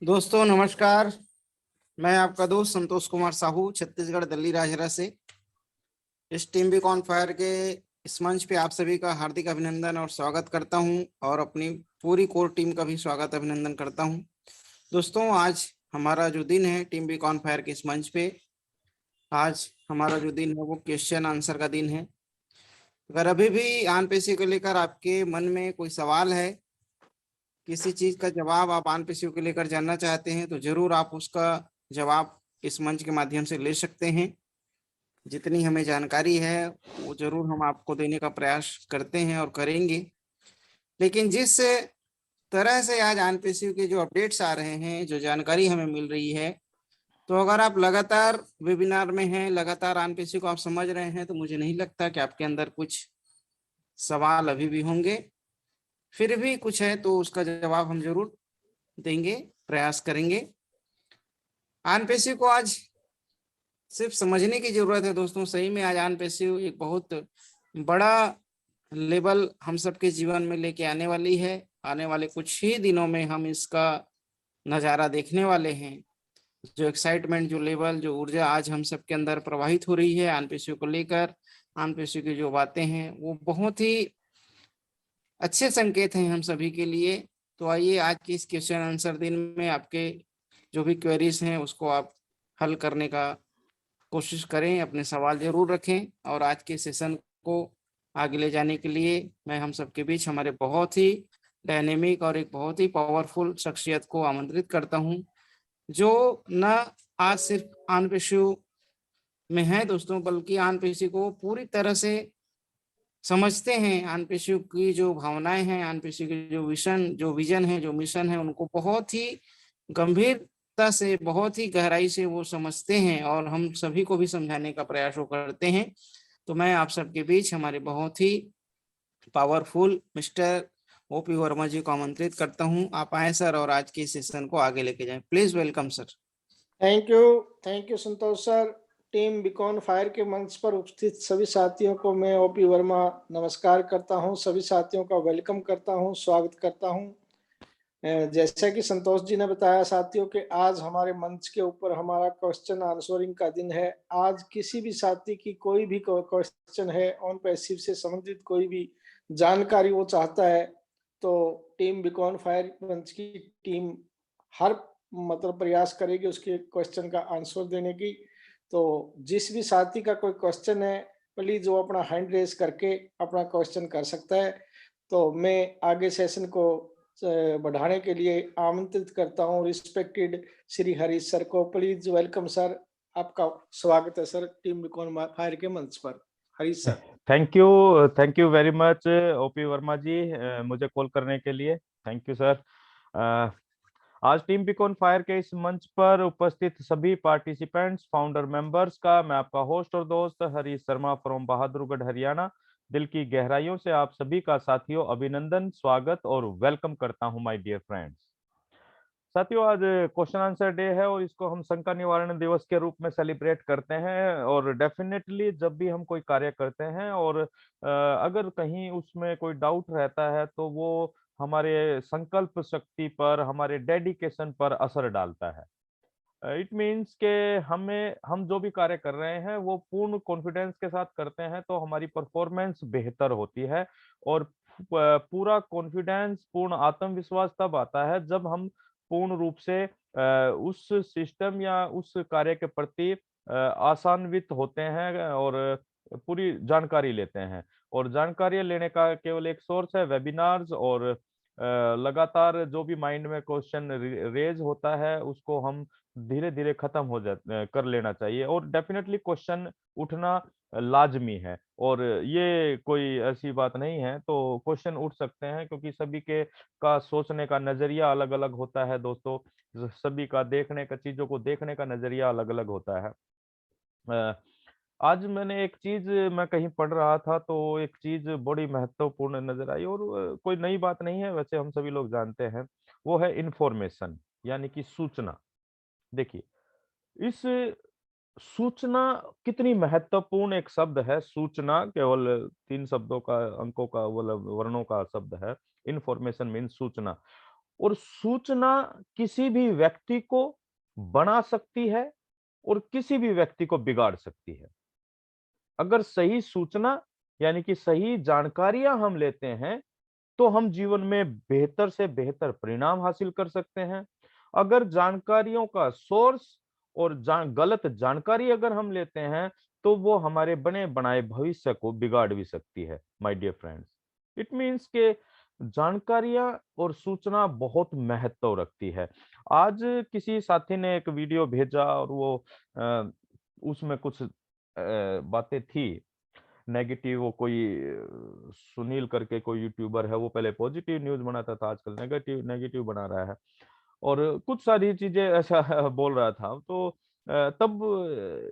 दोस्तों नमस्कार। मैं आपका दोस्त संतोष कुमार साहू छत्तीसगढ़ दिल्ली राजरा से इस टीम बी कॉन फायर के इस मंच पे आप सभी का हार्दिक अभिनंदन और स्वागत करता हूं और अपनी पूरी कोर टीम का भी स्वागत अभिनंदन करता हूं। दोस्तों आज हमारा जो दिन है टीम बी कॉन फायर के इस मंच पे, आज हमारा जो दिन है वो क्वेश्चन आंसर का दिन है। अगर अभी भी आन पेशी को लेकर आपके मन में कोई सवाल है, किसी चीज का जवाब आप आन पेशियों को लेकर जानना चाहते हैं, तो जरूर आप उसका जवाब इस मंच के माध्यम से ले सकते हैं। जितनी हमें जानकारी है वो जरूर हम आपको देने का प्रयास करते हैं और करेंगे। लेकिन जिस तरह से आज आन पेशियों के जो अपडेट्स आ रहे हैं, जो जानकारी हमें मिल रही है, तो अगर आप लगातार वेबिनार में हैं, लगातार आन पेशी को आप समझ रहे हैं, तो मुझे नहीं लगता कि आपके अंदर कुछ सवाल अभी भी होंगे। फिर भी कुछ है तो उसका जवाब हम जरूर देंगे, प्रयास करेंगे। आन पेशी को आज सिर्फ समझने की जरूरत है दोस्तों। सही में आज आन पेशी एक बहुत बड़ा लेवल हम सबके जीवन में लेके आने वाली है। आने वाले कुछ ही दिनों में हम इसका नज़ारा देखने वाले हैं। जो एक्साइटमेंट, जो लेवल, जो ऊर्जा आज हम सबके अंदर प्रवाहित हो रही है आन पेशी को लेकर, आन पेशी की जो बातें हैं, वो बहुत ही अच्छे संकेत हैं हम सभी के लिए। तो आइए आज की इस क्वेश्चन आंसर दिन में आपके जो भी क्वेरीज हैं उसको आप हल करने का कोशिश करें, अपने सवाल जरूर रखें। और आज के सेशन को आगे ले जाने के लिए मैं हम सबके बीच हमारे बहुत ही डायनेमिक और एक बहुत ही पावरफुल शख्सियत को आमंत्रित करता हूं, जो न आज सिर्फ आन पेशू में है दोस्तों, बल्कि आन पेशी को पूरी तरह से समझते हैं। आन पेशियों की जो भावनाएं हैं, आन पेशी की जो विजन है, जो मिशन है, उनको बहुत ही गंभीरता से, बहुत ही गहराई से वो समझते हैं और हम सभी को भी समझाने का प्रयास वो करते हैं। तो मैं आप सबके बीच हमारे बहुत ही पावरफुल मिस्टर ओपी वर्मा जी को आमंत्रित करता हूं। आप आए सर और आज के सेशन को आगे लेके जाएं। Please welcome sir. Thank you Santosh sir. Team beacon fire के मंच पर उपस्थित सभी साथियों को मैं ओपी वर्मा नमस्कार करता हूं। सभी साथियों का वेलकम करता हूं, स्वागत करता हूं। जैसा कि संतोष जी ने बताया साथियों के आज हमारे मंच के ऊपर हमारा क्वेश्चन आंसरिंग का दिन है। आज किसी भी साथी की कोई भी क्वेश्चन है, ऑन पैसिव से संबंधित कोई भी जानकारी वो चाहता है, तो टीम बीकॉन फायर मंच की टीम हर प्रयास करेगी उसके क्वेश्चन का आंसर देने की। तो जिस भी साथी का कोई क्वेश्चन है, प्लीज वो अपना हैंड रेज करके अपना क्वेश्चन कर सकता है। तो मैं आगे सेशन को बढ़ाने के लिए आमंत्रित करता हूं रिस्पेक्टेड श्री हरीश सर को। प्लीज वेलकम सर, आपका स्वागत है सर टीम बीकॉन फायर के मंच पर। Harish sir. Thank you very much O P Verma ji, मुझे कॉल करने के लिए थैंक यू सर। आज टीम बीकॉन फायर के इस मंच पर उपस्थित सभी पार्टिसिपेंट्स, फाउंडर मेंबर्स का मैं आपका होस्ट और दोस्त हरीश शर्मा फ्रॉम बहादुरगढ़ हरियाणा दिल की गहराइयों से आप सभी का साथियों अभिनंदन, स्वागत और वेलकम करता हूं माय डियर फ्रेंड्स। साथियों आज क्वेश्चन आंसर डे है और इसको हम शंका निवारण दिवस के रूप में सेलिब्रेट करते हैं। और डेफिनेटली जब भी हम कोई कार्य करते हैं और अगर कहीं उसमें कोई डाउट रहता है तो वो हमारे संकल्प शक्ति पर, हमारे डेडिकेशन पर असर डालता है। इट मीन्स के हम जो भी कार्य कर रहे हैं वो पूर्ण कॉन्फिडेंस के साथ करते हैं तो हमारी परफॉर्मेंस बेहतर होती है। और पूरा कॉन्फिडेंस, पूर्ण आत्मविश्वास तब आता है जब हम पूर्ण रूप से उस सिस्टम या उस कार्य के प्रति आसान्वित होते हैं और पूरी जानकारी लेते हैं। और जानकारी लेने का केवल एक सोर्स है वेबिनार्स। और लगातार जो भी माइंड में क्वेश्चन रेज होता है उसको हम धीरे धीरे खत्म हो जा कर लेना चाहिए। और डेफिनेटली क्वेश्चन उठना लाजमी है और ये कोई ऐसी बात नहीं है। तो क्वेश्चन उठ सकते हैं क्योंकि सभी के का सोचने का नजरिया अलग अलग होता है दोस्तों। सभी का देखने का, चीजों को देखने का नजरिया अलग अलग होता है। आज मैंने एक चीज मैं कहीं पढ़ रहा था तो एक चीज बड़ी महत्वपूर्ण नजर आई और कोई नई बात नहीं है, वैसे हम सभी लोग जानते हैं। वो है इंफॉर्मेशन, यानी कि सूचना। देखिए, इस सूचना कितनी महत्वपूर्ण एक शब्द है। सूचना केवल 3 शब्दों का, अंकों का, मतलब वर्णों का शब्द है। इंफॉर्मेशन मीन्स सूचना। और सूचना किसी भी व्यक्ति को बना सकती है और किसी भी व्यक्ति को बिगाड़ सकती है। अगर सही सूचना यानी कि सही जानकारियां हम लेते हैं तो हम जीवन में बेहतर से बेहतर परिणाम हासिल कर सकते हैं। अगर जानकारियों का सोर्स और गलत जानकारी अगर हम लेते हैं तो वो हमारे बने बनाए भविष्य को बिगाड़ भी सकती है। My dear friends, it means के जानकारियां और सूचना बहुत महत्व रखती है। आज किसी साथी ने एक वीडियो भेजा और वो उसमें कुछ बातें थी नेगेटिव। वो कोई सुनील करके कोई यूट्यूबर है, वो पहले पॉजिटिव न्यूज बनाता था, आजकल नेगेटिव नेगेटिव बना रहा है और कुछ सारी चीजें ऐसा बोल रहा था। तो तब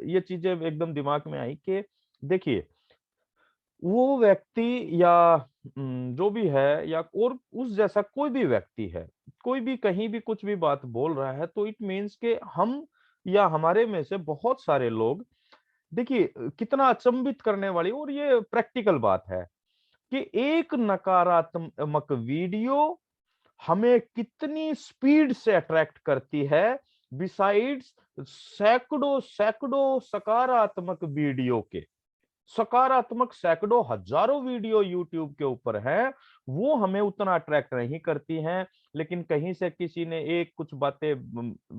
ये चीजें एकदम दिमाग में आई कि देखिए, वो व्यक्ति या जो भी है या और उस जैसा कोई भी व्यक्ति है, कोई भी कहीं भी कुछ भी बात बोल रहा है, तो इट मीन्स के हम या हमारे में से बहुत सारे लोग, देखिए कितना अचंभित करने वाली और ये प्रैक्टिकल बात है कि एक नकारात्मक वीडियो हमें कितनी स्पीड से अट्रैक्ट करती है बिसाइड्स सैकड़ों सैकड़ों सकारात्मक सैकड़ों हजारों वीडियो यूट्यूब के ऊपर है, वो हमें उतना अट्रैक्ट नहीं करती हैं। लेकिन कहीं से किसी ने एक कुछ बातें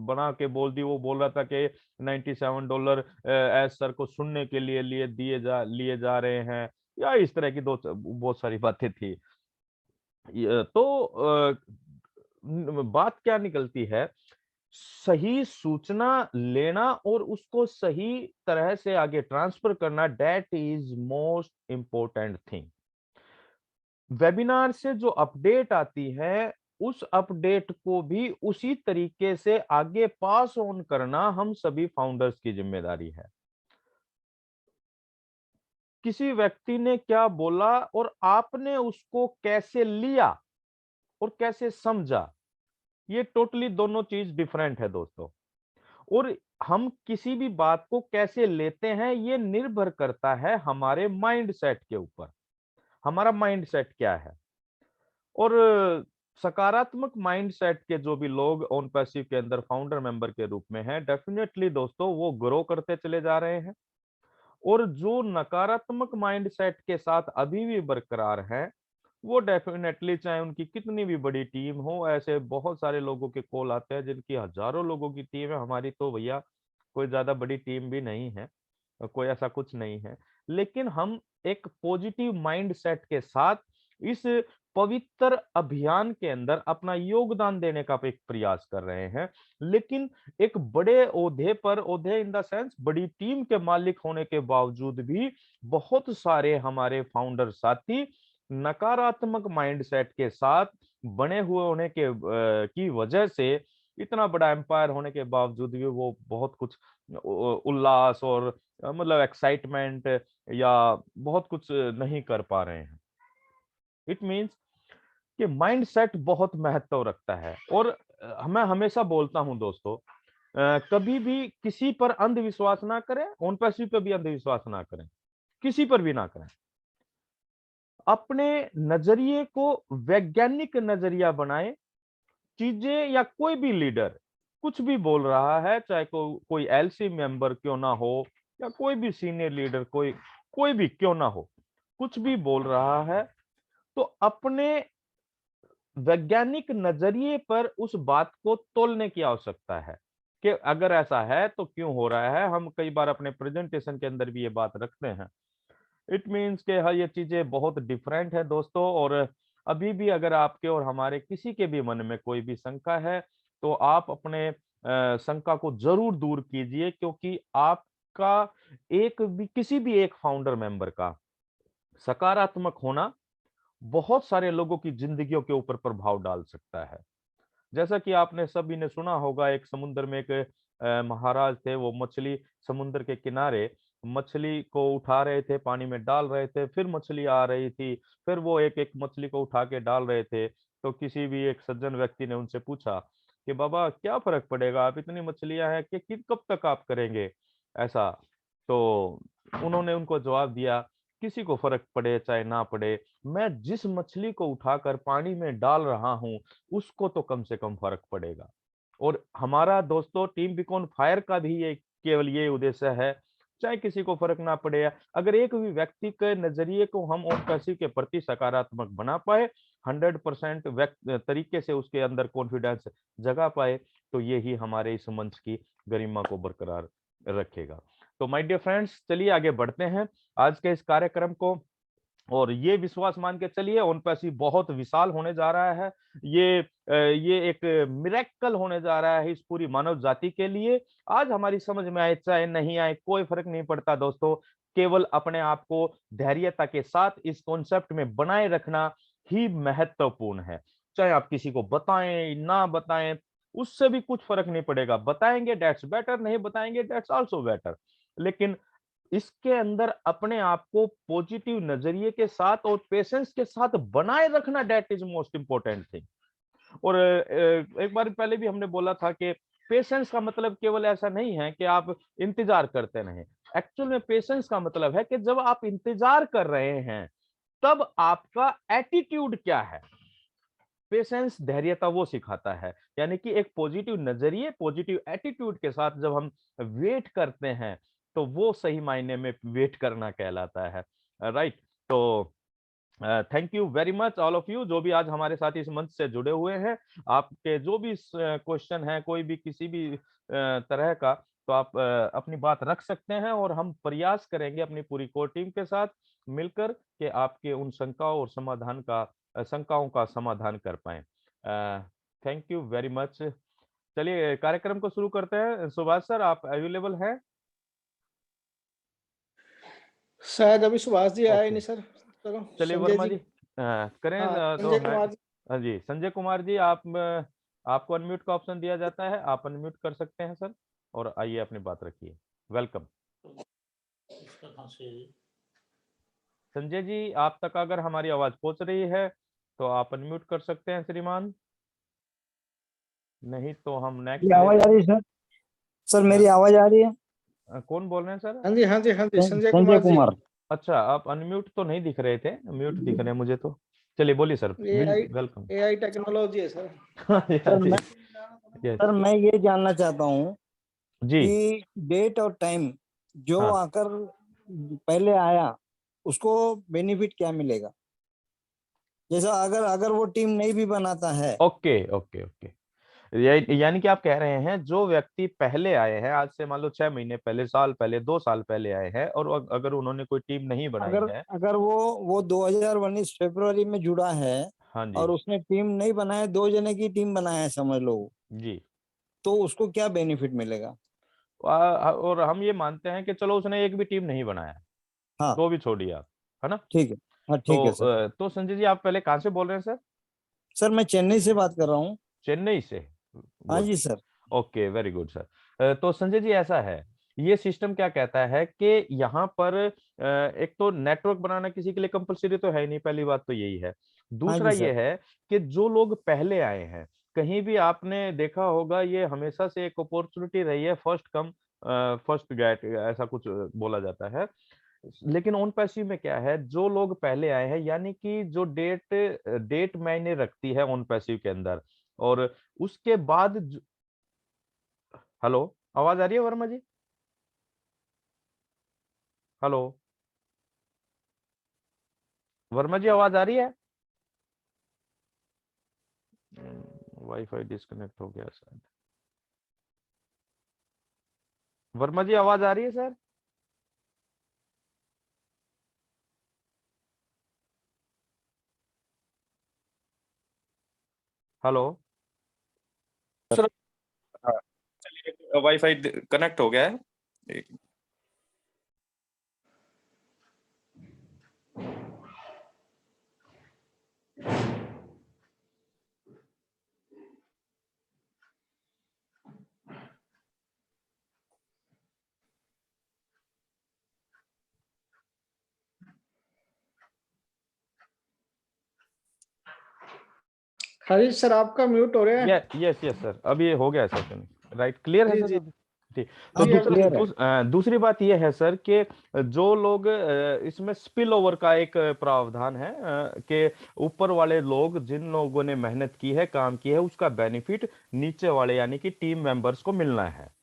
बना के बोल दी। वो बोल रहा था कि $97 एस सर को सुनने के लिए लिए जा रहे हैं, या इस तरह की दो बहुत सारी बातें थी। तो बात क्या निकलती है, सही सूचना लेना और उसको सही तरह से आगे ट्रांसफर करना, that is most important thing. Webinar से जो अपडेट आती है, उस अपडेट को भी उसी तरीके से आगे पास ऑन करना हम सभी फाउंडर्स की जिम्मेदारी है। किसी व्यक्ति ने क्या बोला और आपने उसको कैसे लिया और कैसे समझा, ये टोटली दोनों चीज डिफरेंट है दोस्तों। और हम किसी भी बात को कैसे लेते हैं, ये निर्भर करता है हमारे माइंड सेट के ऊपर। हमारा माइंड सेट क्या है। और सकारात्मक माइंड सेट के जो भी लोग ऑन पैसिव के अंदर फाउंडर मेंबर के रूप में हैं, डेफिनेटली दोस्तों वो ग्रो करते चले जा रहे हैं। और जो नकारात्मक माइंड सेट के साथ अभी भी बरकरार है, वो डेफिनेटली चाहे उनकी कितनी भी बड़ी टीम हो, ऐसे बहुत सारे लोगों के कॉल आते हैं जिनकी हजारों लोगों की टीम है। हमारी तो भैया कोई ज्यादा बड़ी टीम भी नहीं है, कोई ऐसा कुछ नहीं है। लेकिन हम एक पॉजिटिव माइंड सेट के साथ इस पवित्र अभियान के अंदर अपना योगदान देने का एक प्रयास कर रहे हैं। लेकिन एक बड़े ओहदे इन द सेंस बड़ी टीम के मालिक होने के बावजूद भी बहुत सारे हमारे फाउंडर साथी नकारात्मक माइंडसेट के साथ बने हुए होने के की वजह से, इतना बड़ा एम्पायर होने के बावजूद भी वो बहुत कुछ उल्लास और मतलब एक्साइटमेंट या बहुत कुछ नहीं कर पा रहे हैं। इट मीन्स कि माइंडसेट बहुत महत्व रखता है। और मैं हमेशा बोलता हूं दोस्तों, कभी भी किसी पर अंधविश्वास ना करें, ऑन पैसिव पे भी अंधविश्वास ना करें, किसी पर भी ना करें। अपने नजरिए को वैज्ञानिक नजरिया बनाएं। चीजें या कोई भी लीडर कुछ भी बोल रहा है, चाहे कोई एलसी मेंबर क्यों ना हो या कोई भी सीनियर लीडर कोई भी क्यों ना हो, कुछ भी बोल रहा है, तो अपने वैज्ञानिक नजरिए पर उस बात को तोलने की आवश्यकता है कि अगर ऐसा है तो क्यों हो रहा है। हम कई बार अपने प्रेजेंटेशन के अंदर भी ये बात रखते हैं। इट मीन्स के हाँ, ये चीजें बहुत डिफरेंट है दोस्तों। और अभी भी अगर आपके और हमारे किसी के भी मन में कोई भी शंका है, तो आप अपने शंका को जरूर दूर कीजिए, क्योंकि आपका एक भी किसी भी एक फाउंडर मेंबर का सकारात्मक होना बहुत सारे लोगों की जिंदगियों के ऊपर प्रभाव डाल सकता है। जैसा कि आपने सभी ने सुना होगा, एक समुद्र में एक महाराज थे। वो मछली समुद्र के किनारे मछली को उठा रहे थे, पानी में डाल रहे थे, फिर मछली आ रही थी, फिर वो एक एक मछली को उठा के डाल रहे थे। तो किसी भी एक सज्जन व्यक्ति ने उनसे पूछा कि बाबा क्या फर्क पड़ेगा, आप इतनी मछलियां हैं कि कब तक आप करेंगे ऐसा। तो उन्होंने उनको जवाब दिया किसी को फर्क पड़े चाहे ना पड़े, मैं जिस मछली को उठाकर पानी में डाल रहा हूं उसको तो कम से कम फर्क पड़ेगा। और हमारा दोस्तों टीम बीकॉन फायर का भी ये केवल ये उद्देश्य है, चाहे किसी को फर्क ना पड़े, अगर एक भी व्यक्ति के नजरिए को हम ओनपैसिव के प्रति सकारात्मक बना पाए, 100% तरीके से उसके अंदर कॉन्फिडेंस जगा पाए, तो ये ही हमारे इस मंच की गरिमा को बरकरार रखेगा। तो माय डियर फ्रेंड्स, चलिए आगे बढ़ते हैं आज के इस कार्यक्रम को। और ये विश्वास मान के चलिए ओनपैसिव बहुत विशाल होने जा रहा है। ये एक मिरेकल होने जा रहा है इस पूरी मानव जाति के लिए। आज हमारी समझ में आए चाहे नहीं आए कोई फर्क नहीं पड़ता दोस्तों, केवल अपने आप को धैर्यता के साथ इस कॉन्सेप्ट में बनाए रखना ही महत्वपूर्ण है। चाहे आप किसी को बताएं ना बताएं, उससे भी कुछ फर्क नहीं पड़ेगा। बताएंगे दैट्स बेटर, नहीं बताएंगे दैट्स आल्सो बेटर, लेकिन इसके अंदर अपने आप को पॉजिटिव नजरिए के साथ और पेशेंस के साथ बनाए रखना, that is most important thing. और एक बार पहले भी हमने बोला था कि पेशेंस का मतलब केवल ऐसा नहीं है कि आप इंतजार करते रहें। एक्चुअल में पेशेंस का मतलब है कि जब आप इंतजार कर रहे हैं तब आपका एटीट्यूड क्या है। पेशेंस धैर्यता वो सिखाता है, यानी कि एक पॉजिटिव नजरिए पॉजिटिव एटीट्यूड के साथ जब हम वेट करते हैं तो वो सही मायने में वेट करना कहलाता है। राइट। तो thank you very much all of you जो भी आज हमारे साथ इस मंच से जुड़े हुए हैं। आपके जो भी क्वेश्चन है कोई भी किसी भी तरह का, तो आप अपनी बात रख सकते हैं और हम प्रयास करेंगे अपनी पूरी कोर टीम के साथ मिलकर कि आपके उन शंकाओं का समाधान कर पाए। Thank you very much. चलिए कार्यक्रम को शुरू करते हैं। सुभाष सर, आप अवेलेबल हैं? शायद अभी सुभाष जी आए ओके, नहीं सर। चलो चलिए संजय वर्मा जी। जी करें हाँ तो संजय है। कुमार जी। हाँ जी, संजय कुमार जी, आपको अनम्यूट का ऑप्शन दिया जाता है, आप अनम्यूट कर सकते हैं सर, और आइए अपनी बात रखिए। वेलकम। संजय जी, आप तक अगर हमारी आवाज पहुंच रही है तो आप अनम्यूट कर सकते हैं श्रीमान, नहीं तो हम मेरी नेक्स्ट आवाज लेते आ रही है सर? सर हैं। मेरी आवाज आ रही है? कौन बोल रहे हैं सर? हाँ जी हाँ जी हाँ जी संजय संजय कुमार जी। कुमार। अच्छा, आप अनम्यूट तो नहीं दिख रहे थे, म्यूट दिख रहे हैं मुझे तो। चलिए बोलिए sir, AI welcome. AI technology है सर। सर मैं यस सर मैं ये जानना चाहता हूँ जी। कि डेट और टाइम जो हाँ, आकर पहले आया उसको बेनिफिट क्या मिलेगा? जैसा अगर अगर वो टीम नहीं भी बनाता है। ओके ओके ओके, यानी कि आप कह रहे हैं जो व्यक्ति पहले आए हैं, आज से मान लो 6 महीने पहले, साल पहले, 2 साल पहले आए हैं, और अगर उन्होंने कोई टीम नहीं बनाई अगर है। अगर वो 2019 फरवरी में जुड़ा है हाँ जी और उसने टीम नहीं बनाया, 2 जने की टीम बनाया है समझ लो, जी। तो उसको क्या बेनिफिट मिलेगा? और हम ये मानते हैं कि चलो उसने एक भी टीम नहीं बनाया, हाँ तो भी छोड़िए आप, है ना। ठीक है। हाँ ठीक तो है सर। तो संजय जी, आप पहले कहाँ से बोल रहे हैं सर? सर मैं चेन्नई से बात कर रहा हूँ। चेन्नई से? हाँ गुड। जी sir. Okay, very good sir. तो संजय जी ऐसा है, ये सिस्टम क्या कहता है कि यहाँ पर एक तो नेटवर्क बनाना किसी के लिए कंपलसरी तो है ही नहीं, पहली बात तो यही है। हाँ दूसरा जी ये सर। है कि जो लोग पहले आए हैं, कहीं भी आपने देखा होगा ये हमेशा से एक अपॉर्चुनिटी रही है, फर्स्ट कम फर्स्ट गेट, ऐसा कुछ बोला जाता है। लेकिन ऑन पैसिव में क्या है, जो लोग पहले आए हैं, यानी कि जो डेट मायने रखती है ऑन पैसिव के अंदर, और उसके बाद हेलो, आवाज आ रही है वर्मा जी? हेलो वर्मा जी, आवाज आ रही है? वाईफाई डिस्कनेक्ट हो गया शायद। वर्मा जी, आवाज आ रही है सर? हेलो सर, हाँ, चलिए वाईफाई कनेक्ट हो गया है। हरीश सर आपका म्यूट हो रहा है। यस यस सर, अब ये हो गया सर, राइट, क्लियर है जी सर जी। अभी? ठीक। तो हाँ जी, clear है। दूसरी बात यह है सर कि जो लोग इसमें स्पिल ओवर का एक प्रावधान है कि ऊपर वाले लोग, जिन लोगों ने मेहनत की है, काम की है, उसका बेनिफिट नीचे वाले यानी कि टीम मेंबर्स को मिलना है।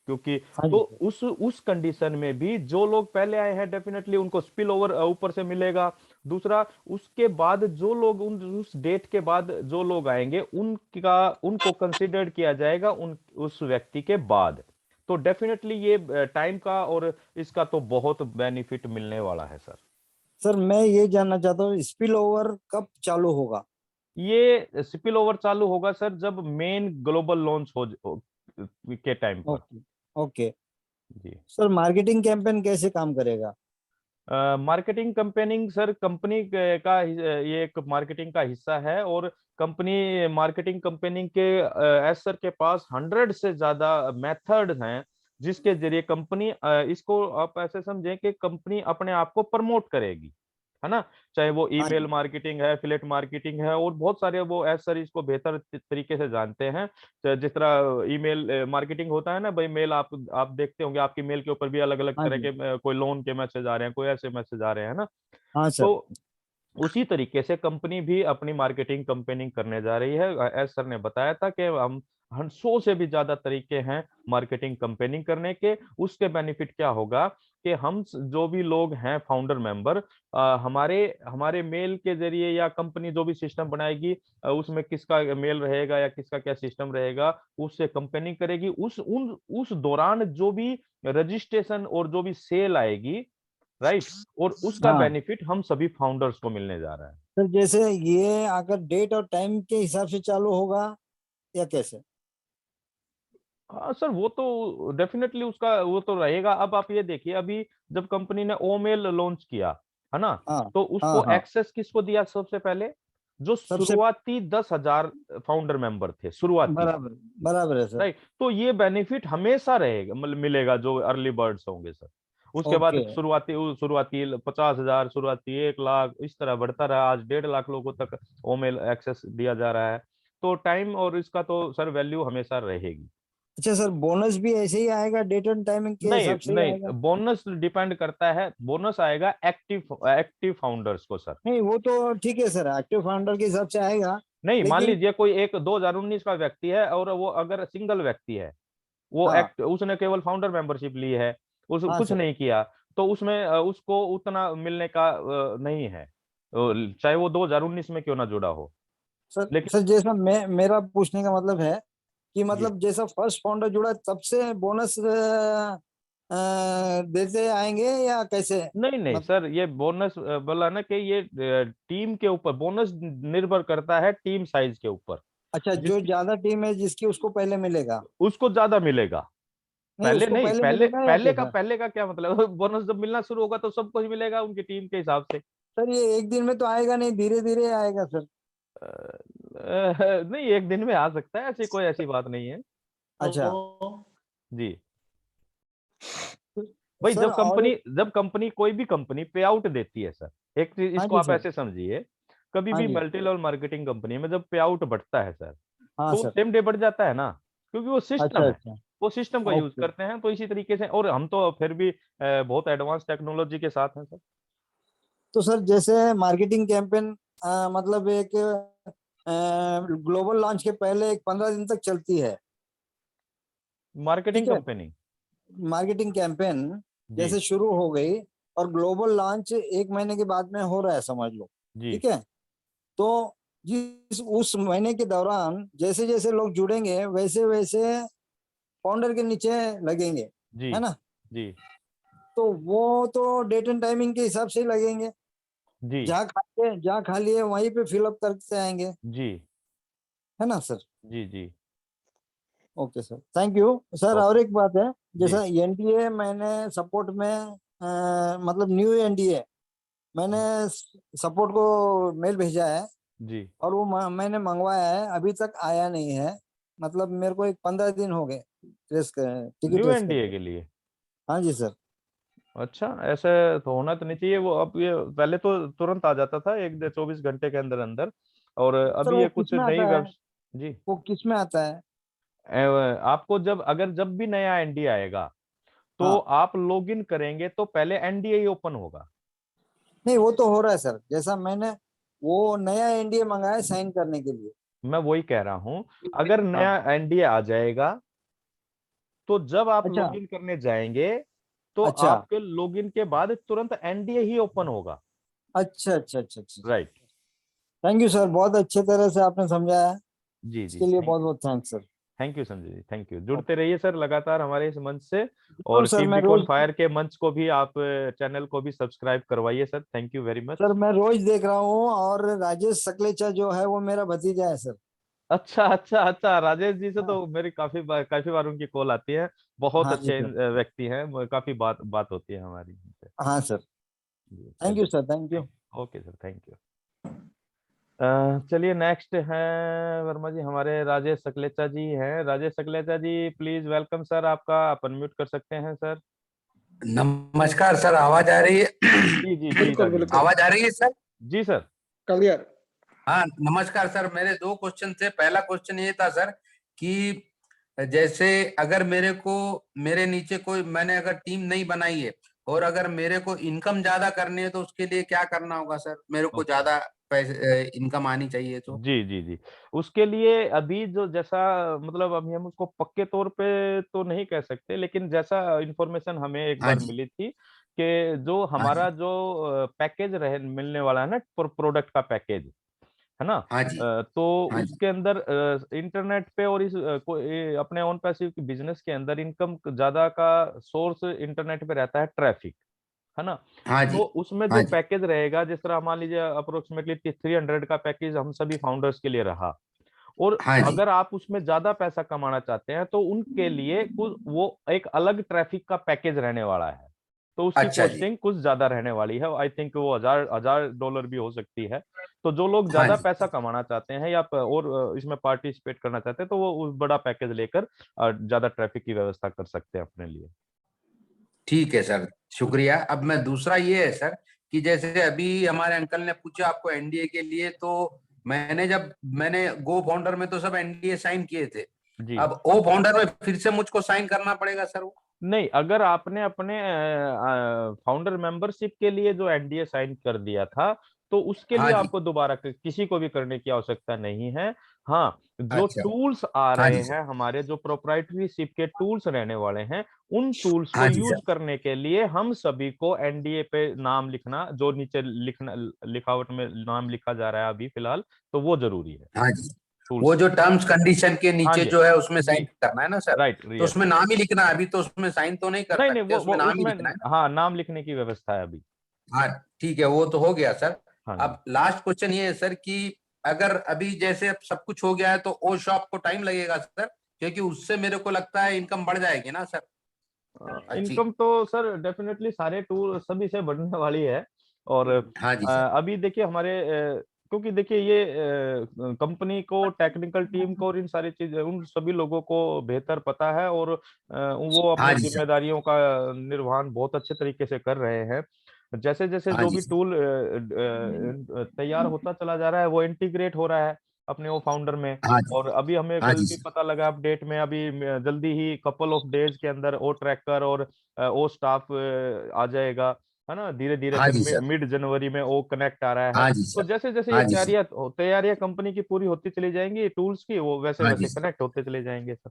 क्योंकि हाँ तो जी सर। उस कंडीशन में भी जो लोग पहले आए हैं डेफिनेटली उनको स्पिल ओवर ऊपर से मिलेगा। दूसरा, उसके बाद जो लोग उस डेट के बाद जो लोग आएंगे उनको कंसिडर किया जाएगा उस व्यक्ति के बाद। तो डेफिनेटली ये टाइम का और इसका तो बहुत बेनिफिट मिलने वाला है सर। सर मैं ये जानना चाहता हूँ स्पिल ओवर कब चालू होगा? ये स्पिल ओवर चालू होगा सर जब मेन ग्लोबल लॉन्च के टाइम पर। Okay okay. जी। सर मार्केटिंग कैंपेन कैसे काम करेगा? मार्केटिंग कैंपेनिंग सर कंपनी का ये एक मार्केटिंग का हिस्सा है, और कंपनी मार्केटिंग कैंपेनिंग के एस सर के पास 100 से ज्यादा मेथड हैं जिसके जरिए कंपनी इसको आप ऐसे समझें कि कंपनी अपने आप को प्रमोट करेगी, है ना। चाहे वो हाँ ईमेल जी मार्केटिंग है, एफिलिएट मार्केटिंग है, और बहुत सारे वो एस सर इसको बेहतर तरीके से जानते हैं। जिस तरह ईमेल मार्केटिंग होता है ना भाई, मेल आप देखते होंगे आपकी मेल के ऊपर भी अलग अलग हाँ तरह जी। के कोई लोन के मैसेज आ रहे हैं, कोई ऐसे मैसेज आ रहे हैं ना। हाँ तो सर। उसी तरीके से कंपनी भी अपनी मार्केटिंग कंपेनिंग करने जा रही है। एस सर ने बताया था कि हम 100 से भी ज्यादा तरीके हैं मार्केटिंग कंपेनिंग करने के। उसके बेनिफिट क्या होगा कि हम जो भी लोग हैं फाउंडर मेंबर, हमारे हमारे मेल के जरिए या कंपनी जो भी सिस्टम बनाएगी उसमें किसका मेल रहेगा या किसका क्या सिस्टम रहेगा, उससे कंपेनिंग करेगी। उस दौरान जो भी रजिस्ट्रेशन और जो भी सेल आएगी, राइट, और उसका हाँ बेनिफिट हम सभी फाउंडर्स को मिलने जा रहा है। सर जैसे ये अगर डेट और टाइम के हिसाब से चालू होगा या कैसे? हाँ सर, वो तो डेफिनेटली उसका वो तो रहेगा। अब आप ये देखिए, अभी जब कंपनी ने ओमेल लॉन्च किया, है ना, हाँ तो हाँ उसको हाँ। एक्सेस किसको दिया सबसे पहले? जो सबसे शुरुआती 10,000 फाउंडर मेंबर थे शुरुआती, बराबर बराबर है सर। राइट। तो ये बेनिफिट हमेशा रहेगा, मतलब मिलेगा जो अर्ली बर्ड्स होंगे सर। उसके बाद ओके। शुरुआती 50,000, शुरुआती 1 लाख, इस तरह बढ़ता रहा। आज 1.5 लाख लोगों तक ओमेल एक्सेस दिया जा रहा है। तो टाइम और इसका तो सर वैल्यू हमेशा रहेगी। अच्छा सर बोनस भी ऐसे ही आएगा, डेट एंड टाइमिंग के नहीं हिसाब से ही नहीं, आएगा? बोनस डिपेंड करता है, बोनस आएगा एक्टिव एक्टिव फाउंडर्स को सर। नहीं वो तो ठीक है सर, एक्टिव फाउंडर के हिसाब से आएगा। नहीं, मान लेकिन लीजिए कोई एक 2019 का व्यक्ति है और वो अगर सिंगल व्यक्ति है, वो हाँ उसने केवल फाउंडर मेंबरशिप ली है, उस हाँ कुछ सर। नहीं किया, तो उसमें उसको उतना मिलने का नहीं है, चाहे वो 2019 में क्यों ना जुड़ा हो। सर लेकिन सर जैसा मैं मेरा पूछने का मतलब है कि जी, मतलब जैसा फर्स्ट फाउंडर जुड़ा तब से बोनस देते आएंगे या कैसे? नहीं नहीं मतलब सर, ये बोनस बोला ना कि ये टीम के ऊपर बोनस निर्भर करता है, टीम साइज के ऊपर। अच्छा जो जिसकी ज्यादा टीम है जिसकी उसको पहले मिलेगा? उसको ज्यादा मिलेगा। नहीं पहले उसको नहीं, पहले पहले मिलेगा या पहले का कैसा? पहले का क्या मतलब बोनस जब मिलना शुरू होगा तो सबको ही मिलेगा उनकी टीम के हिसाब से। सर ये एक दिन में तो आएगा नहीं, धीरे धीरे आएगा सर। नहीं, एक दिन में आ सकता है, ऐसी कोई ऐसी बात नहीं है। अच्छा जी भाई, सर और जब कंपनी कोई भी कंपनी पे आउट देती है सर, एक चीज हाँ इसको जी आप सर। ऐसे समझिए, कभी हाँ भी जी। मल्टी लेवल मार्केटिंग कंपनी में जब पे आउट बढ़ता है सर, हाँ तो वो सर। सेम डे बढ़ जाता है ना, क्योंकि वो अच्छा सिस्टम है, अच्छा। वो सिस्टम का यूज ओके। करते हैं। तो इसी तरीके से, और हम तो फिर भी बहुत एडवांस टेक्नोलॉजी के साथ हैं सर। तो सर जैसे मार्केटिंग कैंपेन मतलब एक ग्लोबल लॉन्च के पहले एक 15 दिन तक चलती है, ठीक मार्केटिंग है? कंपनी। मार्केटिंग कैंपेन जी जैसे शुरू हो गई और ग्लोबल लॉन्च 1 महीने के बाद में हो रहा है समझ लो, जी ठीक है? तो जिस उस महीने के दौरान जैसे जैसे लोग जुड़ेंगे वैसे वैसे फाउंडर के नीचे लगेंगे, जी है ना? जी तो वो तो डेट एंड टाइमिंग के हिसाब से ही लगेंगे। जी जहाँ खाली है वहीं पे फिलअप करते आएंगे, जी है ना सर? जी जी okay sir, thank you sir. और ओके एक बात है, जी जैसा एनडीए मैंने सपोर्ट में मतलब न्यू एनडीए मैंने सपोर्ट को मेल भेजा है जी। और वो मैंने मंगवाया है, अभी तक आया नहीं है। मतलब मेरे को एक 15 दिन हो गए ट्रेस कर टिकट न्यू ट्रेस एनडीए करते। के लिए? हाँ जी सर। अच्छा, ऐसे तो होना तो नहीं चाहिए। वो अब ये पहले तो तुरंत आ जाता था 1 से 24 घंटे के अंदर अंदर, और सर अभी वो ये कुछ किस में नई आता है? वेब। जी। वो किस में आता है? आपको जब भी नया एनडीए आएगा तो हाँ। आप लॉगिन करेंगे तो पहले एनडीए ही ओपन होगा। नहीं, वो तो हो रहा है सर, जैसा मैंने वो नया एनडीए मंगाया है साइन करने के लिए। मैं वही कह रहा हूं, अगर हाँ। नया एनडीए आ जाएगा तो जब आप अच्छा। लॉगिन करने जाएंगे तो अच्छा आपके लॉगिन के बाद तुरंत एनडीए ही ओपन होगा। अच्छा अच्छा अच्छा अच्छा। राइट। थैंक यू सर, बहुत अच्छे तरह से आपने समझाया है। जी जी, इसके लिए बहुत बहुत thanks sir. Thank you Sanjay ji, thank you. जुड़ते रहिए सर लगातार हमारे इस मंच से, जरूर और सर, टीम मैं बिकॉन रोज फायर के मंच को भी आप, चैनल को भी सब्सक्राइब करवाइए sir. Thank you very sir much. मैं रोज देख रहा हूँ, और राजेश सकलेचा जो है वो मेरा भतीजा है सर। अच्छा अच्छा अच्छा, राजेश जी से हाँ। तो मेरी काफी बार उनकी कॉल आती है। बहुत हाँ जी अच्छे सर। व्यक्ति हैं, काफी बात बात होती है हमारी उनसे। हाँ सर। जी थैंक यू चलिए। Sir, thank you. Okay sir, thank you. चलिए नेक्स्ट है वर्मा जी, हमारे राजेश सकलेचा जी हैं। राजेश सकलेचा जी प्लीज वेलकम सर, आपका आप अनम्यूट कर सकते हैं सर। नमस्कार सर, आवाज आ रही है? जी जी जी बिल्कुल राजेश जी। बिल्कुल। आवाज आ रही है सर? जी सर। क्लियर। हाँ, नमस्कार सर। मेरे दो क्वेश्चन थे। पहला क्वेश्चन ये था सर कि जैसे अगर मेरे नीचे कोई, मैंने अगर टीम नहीं बनाई है और अगर मेरे को इनकम ज्यादा करनी है तो उसके लिए क्या करना होगा सर? मेरे को ओके। ज्यादा पैसे इनकम आनी चाहिए तो। जी जी जी, उसके लिए अभी जो जैसा, मतलब अभी हम उसको पक्के तौर पे तो नहीं कह सकते, लेकिन जैसा इंफॉर्मेशन हमें एक हाँ बार जी। मिली थी कि जो हाँ हमारा जी। जो पैकेज रहे मिलने वाला है ना, प्रोडक्ट का पैकेज है ना, हाँ जी। तो हाँ जी। उसके अंदर इंटरनेट पे और अपने ऑन पैसिव बिजनेस के अंदर इनकम ज्यादा का सोर्स इंटरनेट पे रहता है ट्रैफिक, है ना। हाँ तो जी। उसमें जो हाँ जी। पैकेज रहेगा, जिस तरह मान लीजिए अप्रोक्सीमेटली 300 का पैकेज हम सभी फाउंडर्स के लिए रहा, और हाँ जी। अगर आप उसमें ज्यादा पैसा कमाना चाहते हैं तो उनके लिए कुछ वो एक अलग ट्रैफिक का पैकेज रहने वाला है। तो उसकी अच्छा जी। कॉस्टिंग कुछ ज्यादा रहने वाली है, आई थिंक वो $1000 भी हो सकती है। तो जो लोग हाँ ज्यादा जी। पैसा कमाना चाहते हैं या और इसमें पार्टिसिपेट करना चाहते हैं तो वो उस बड़ा पैकेज लेकर ज्यादा ट्रैफिक की व्यवस्था कर सकते हैं अपने लिए। ठीक है सर, शुक्रिया। अब मैं दूसरा ये है सर कि जैसे अभी हमारे अंकल ने पूछा आपको एनडीए के लिए, तो मैंने गो फाउंडर में तो सब एनडीए साइन किए थे। जी। अब ओ फाउंडर में फिर से मुझको साइन करना पड़ेगा सर वो? नहीं, अगर आपने अपने फाउंडर मेंबरशिप के लिए जो एनडीए साइन कर दिया था तो उसके लिए हाँ जी। आपको दोबारा किसी को भी करने की आवश्यकता नहीं है। हाँ, जो अच्छा। टूल्स आ हाँ रहे जी हैं, सर। हमारे जो प्रोप्राइटरशिप के टूल्स रहने वाले हैं, उन टूल्स को हाँ जी यूज सर। करने के लिए हम सभी को एनडीए पे नाम लिखना, जो नीचे लिखावट में नाम लिखा जा रहा है अभी फिलहाल, तो वो जरूरी है हाँ जी। टूल्स वो के जो लिए। टर्म्स कंडीशन के हाँ नीचे जी। जो है उसमें जी। साइन करना है ना सर? राइट, तो यस उसमें यस। नाम ही लिखना है? अभी तो उसमें साइन तो नहीं कर नहीं नहीं, सकते, वो उसमें नाम ही उसमें, लिखना है ना? हाँ, नाम लिखने की व्यवस्था है अभी। हाँ ठीक है, वो तो हो गया सर। हाँ जी। अब लास्ट क्वेश्चन ये है सर कि अगर अभी जैसे अब सब कुछ हो गया है तो ओ शॉप को टाइम लगेगा सर, क्योंकि उससे मेरे को लगता है इनकम बढ़ जाएगी ना सर? अच्छी। इनकम तो सर डेफिनेटली सारे टूल सभी से बढ़ने वाली है। और हाँ जी सर। अभी देखिए हमारे, क्योंकि देखिए ये कंपनी को, टेक्निकल टीम को और इन सारी चीजें, उन सभी लोगों को बेहतर पता है, और वो हाँ अपने जी सर। जिम्मेदारियों का निर्वहन बहुत अच्छे तरीके से कर रहे हैं। जैसे जैसे हाँ जो जी भी सर। टूल तैयार होता चला जा रहा है वो इंटीग्रेट हो रहा है अपने वो फाउंडर में। हाँ जी। और अभी हमें हाँ कल जी भी सर। पता लगा अपडेट में, अभी जल्दी ही कपल ऑफ डेज के अंदर ओ ट्रैकर और ओ स्टाफ आ जाएगा, है ना। धीरे धीरे हाँ फिर जी सर। मिड जनवरी में ओ कनेक्ट आ रहा है। हाँ जी तो सर। जैसे जैसे ये हाँ जी सर। तैयारियां कंपनी की पूरी होती चली जाएंगी टूल्स की, वो वैसे हाँ जी वैसे सर। कनेक्ट होते चले जाएंगे सर।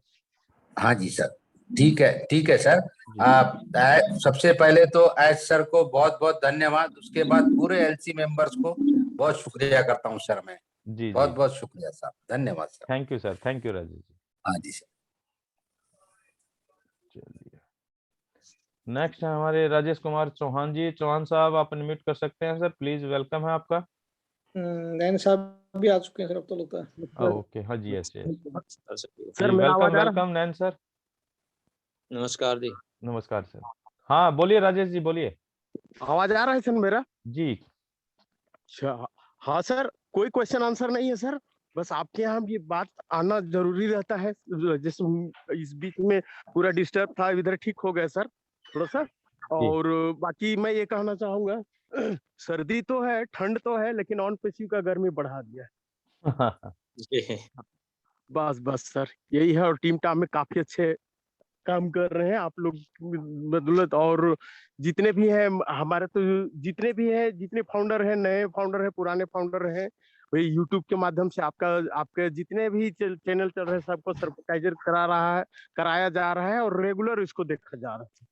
हाँ जी सर। ठीक है, ठीक है सर। जी सबसे पहले तो एज सर को बहुत बहुत धन्यवाद, उसके बाद पूरे एलसी मेंबर्स को बहुत शुक्रिया करता हूँ सर मैं। जी बहुत जी। बहुत शुक्रिया सर, धन्यवाद sir. Thank you sir, thank you Rajesh ji. हाँ जी सर। चलिए नेक्स्ट है हमारे राजेश कुमार चौहान जी। चौहान साहब आप अनम्यूट कर सकते हैं सर, प्लीज वेलकम है आपका। नैन साहब भी आ चुके हैं सर, अब तो लगता है। ओके, हाँ जी, यस यस। सर जी मेरा वेलकम आवाज आ रहा है? वेलकम नैन सर। नमस्कार जी। नमस्कार सर। हाँ बोलिए राजेश जी, बोलिए। आवाज आ रहा है सर मेरा? जी। अच्छा। हाँ सर, कोई क्वेश्चन आंसर नहीं है सर, बस आपके यहाँ ये बात आना जरूरी रहता है। जैसे इस बीच में पूरा डिस्टर्ब था, इधर ठीक हो गया सर थोड़ा सा। जी। और बाकी मैं ये कहना चाहूंगा, सर्दी तो है, ठंड तो है, लेकिन ऑन पेशिव का गर्मी बढ़ा दिया है। जी। बस बस सर यही है, और टीम टाम में काफी अच्छे काम कर रहे हैं आप लोग बदौलत। और जितने भी है हमारे, तो जितने भी है, जितने फाउंडर है, नए फाउंडर है, पुराने फाउंडर है, वही यूट्यूब के माध्यम से आपका, आपके जितने भी चैनल चल रहे हैं सबको सरप्राइजर कराया जा रहा है, और रेगुलर इसको देखा जा रहा है।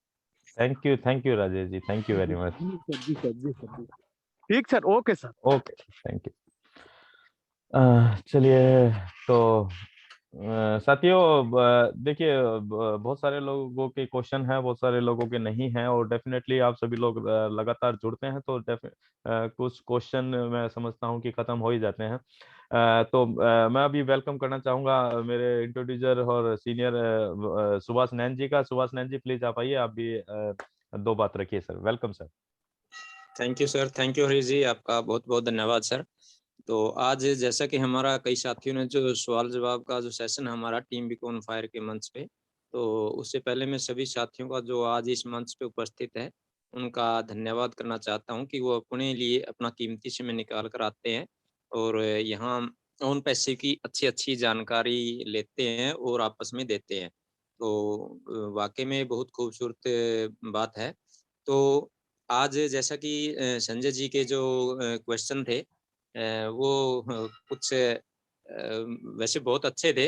Thank you Rajesh ji, thank you very much. जी सर, जी सर, जी सर, जी सर। ठीक sir, okay sir. Okay, thank you. चलिए, तो साथियों, देखिए, बहुत सारे लोगों के क्वेश्चन हैं, बहुत सारे लोगों के नहीं हैं, और डेफिनेटली आप सभी लोग लगातार जुड़ते हैं, तो कुछ क्वेश्चन मैं समझता हूं कि खत्म हो ही जाते हैं। तो मैं अभी वेलकम करना चाहूंगा मेरे इंट्रोड्यूसर और सीनियर सुभाष नैन जी का। सुभाष नैन जी, प्लीज आप आइए, आप भी दो बात रखिए sir. Welcome sir. Thank you sir, thank you Harish ji, आपका बहुत बहुत धन्यवाद सर। तो आज जैसा कि हमारा कई साथियों ने जो सवाल जवाब का जो सेशन हमारा टीम बीकॉन ऑन फायर के मंच पे, तो उससे पहले मैं सभी साथियों का जो आज इस मंच पे उपस्थित है उनका धन्यवाद करना चाहता हूं कि वो अपने लिए अपना कीमती समय निकाल कर आते हैं और यहाँ ऑन पैसे की अच्छी अच्छी जानकारी लेते हैं और आपस में देते हैं। तो वाकई में बहुत खूबसूरत बात है। तो आज जैसा कि संजय जी के जो क्वेश्चन थे, वो कुछ वैसे बहुत अच्छे थे,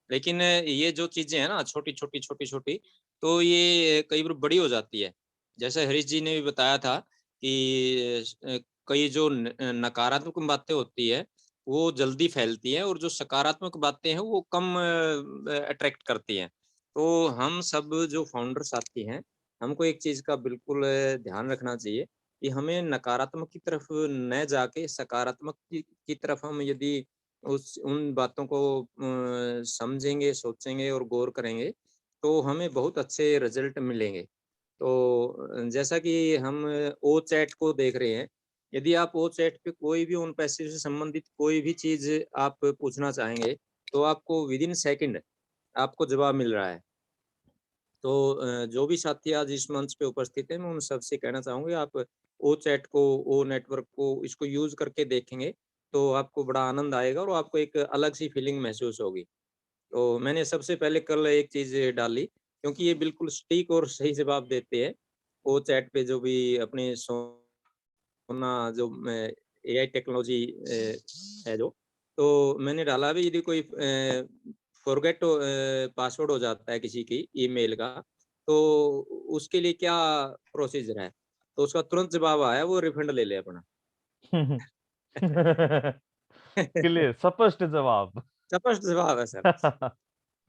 लेकिन ये जो चीजें हैं ना, छोटी छोटी, तो ये कई बार बड़ी हो जाती है। जैसे हरीश जी ने भी बताया था कि कई जो नकारात्मक बातें होती है वो जल्दी फैलती है, और जो सकारात्मक बातें हैं वो कम अट्रैक्ट करती हैं। तो हम सब जो फाउंडर साथी हैं, हमको एक चीज का बिल्कुल ध्यान रखना चाहिए कि हमें नकारात्मक की तरफ न जाके सकारात्मक की तरफ हम यदि उस उन बातों को समझेंगे, सोचेंगे और गौर करेंगे, तो हमें बहुत अच्छे रिजल्ट मिलेंगे। तो जैसा कि हम ओ चैट को देख रहे हैं, यदि आप ओ चैट पे कोई भी उन पैसे से संबंधित कोई भी चीज आप पूछना चाहेंगे, तो आपको विद इन सेकंड आपको जवाब मिल रहा है। तो जो भी साथी आज इस मंच पे उपस्थित हैं, मैं उन सबसे कहना चाहूँगा, आप ओ चैट को, ओ नेटवर्क को, इसको यूज़ करके देखेंगे, तो आपको बड़ा आनंद आएगा और आपको एक अलग सी फीलिंग महसूस होगी। तो मैंने सबसे पहले कल एक चीज़ डाली, क्योंकि ये बिल्कुल सटीक और सही जवाब देते हैं। ओ चैट पे जो भी अपने सोना जो एआई टेक्नोलॉजी है जो, तो मैंने डाला भी, यदि कोई फॉरगेट पासवर्ड हो जाता है किसी की ईमेल का, तो उसके लिए क्या प्रोसीजर है? तो उसका तुरंत जवाब आया, वो रिफंड ले ले अपना। क्लियर, स्पष्ट जवाब। स्पष्ट जवाब है सर।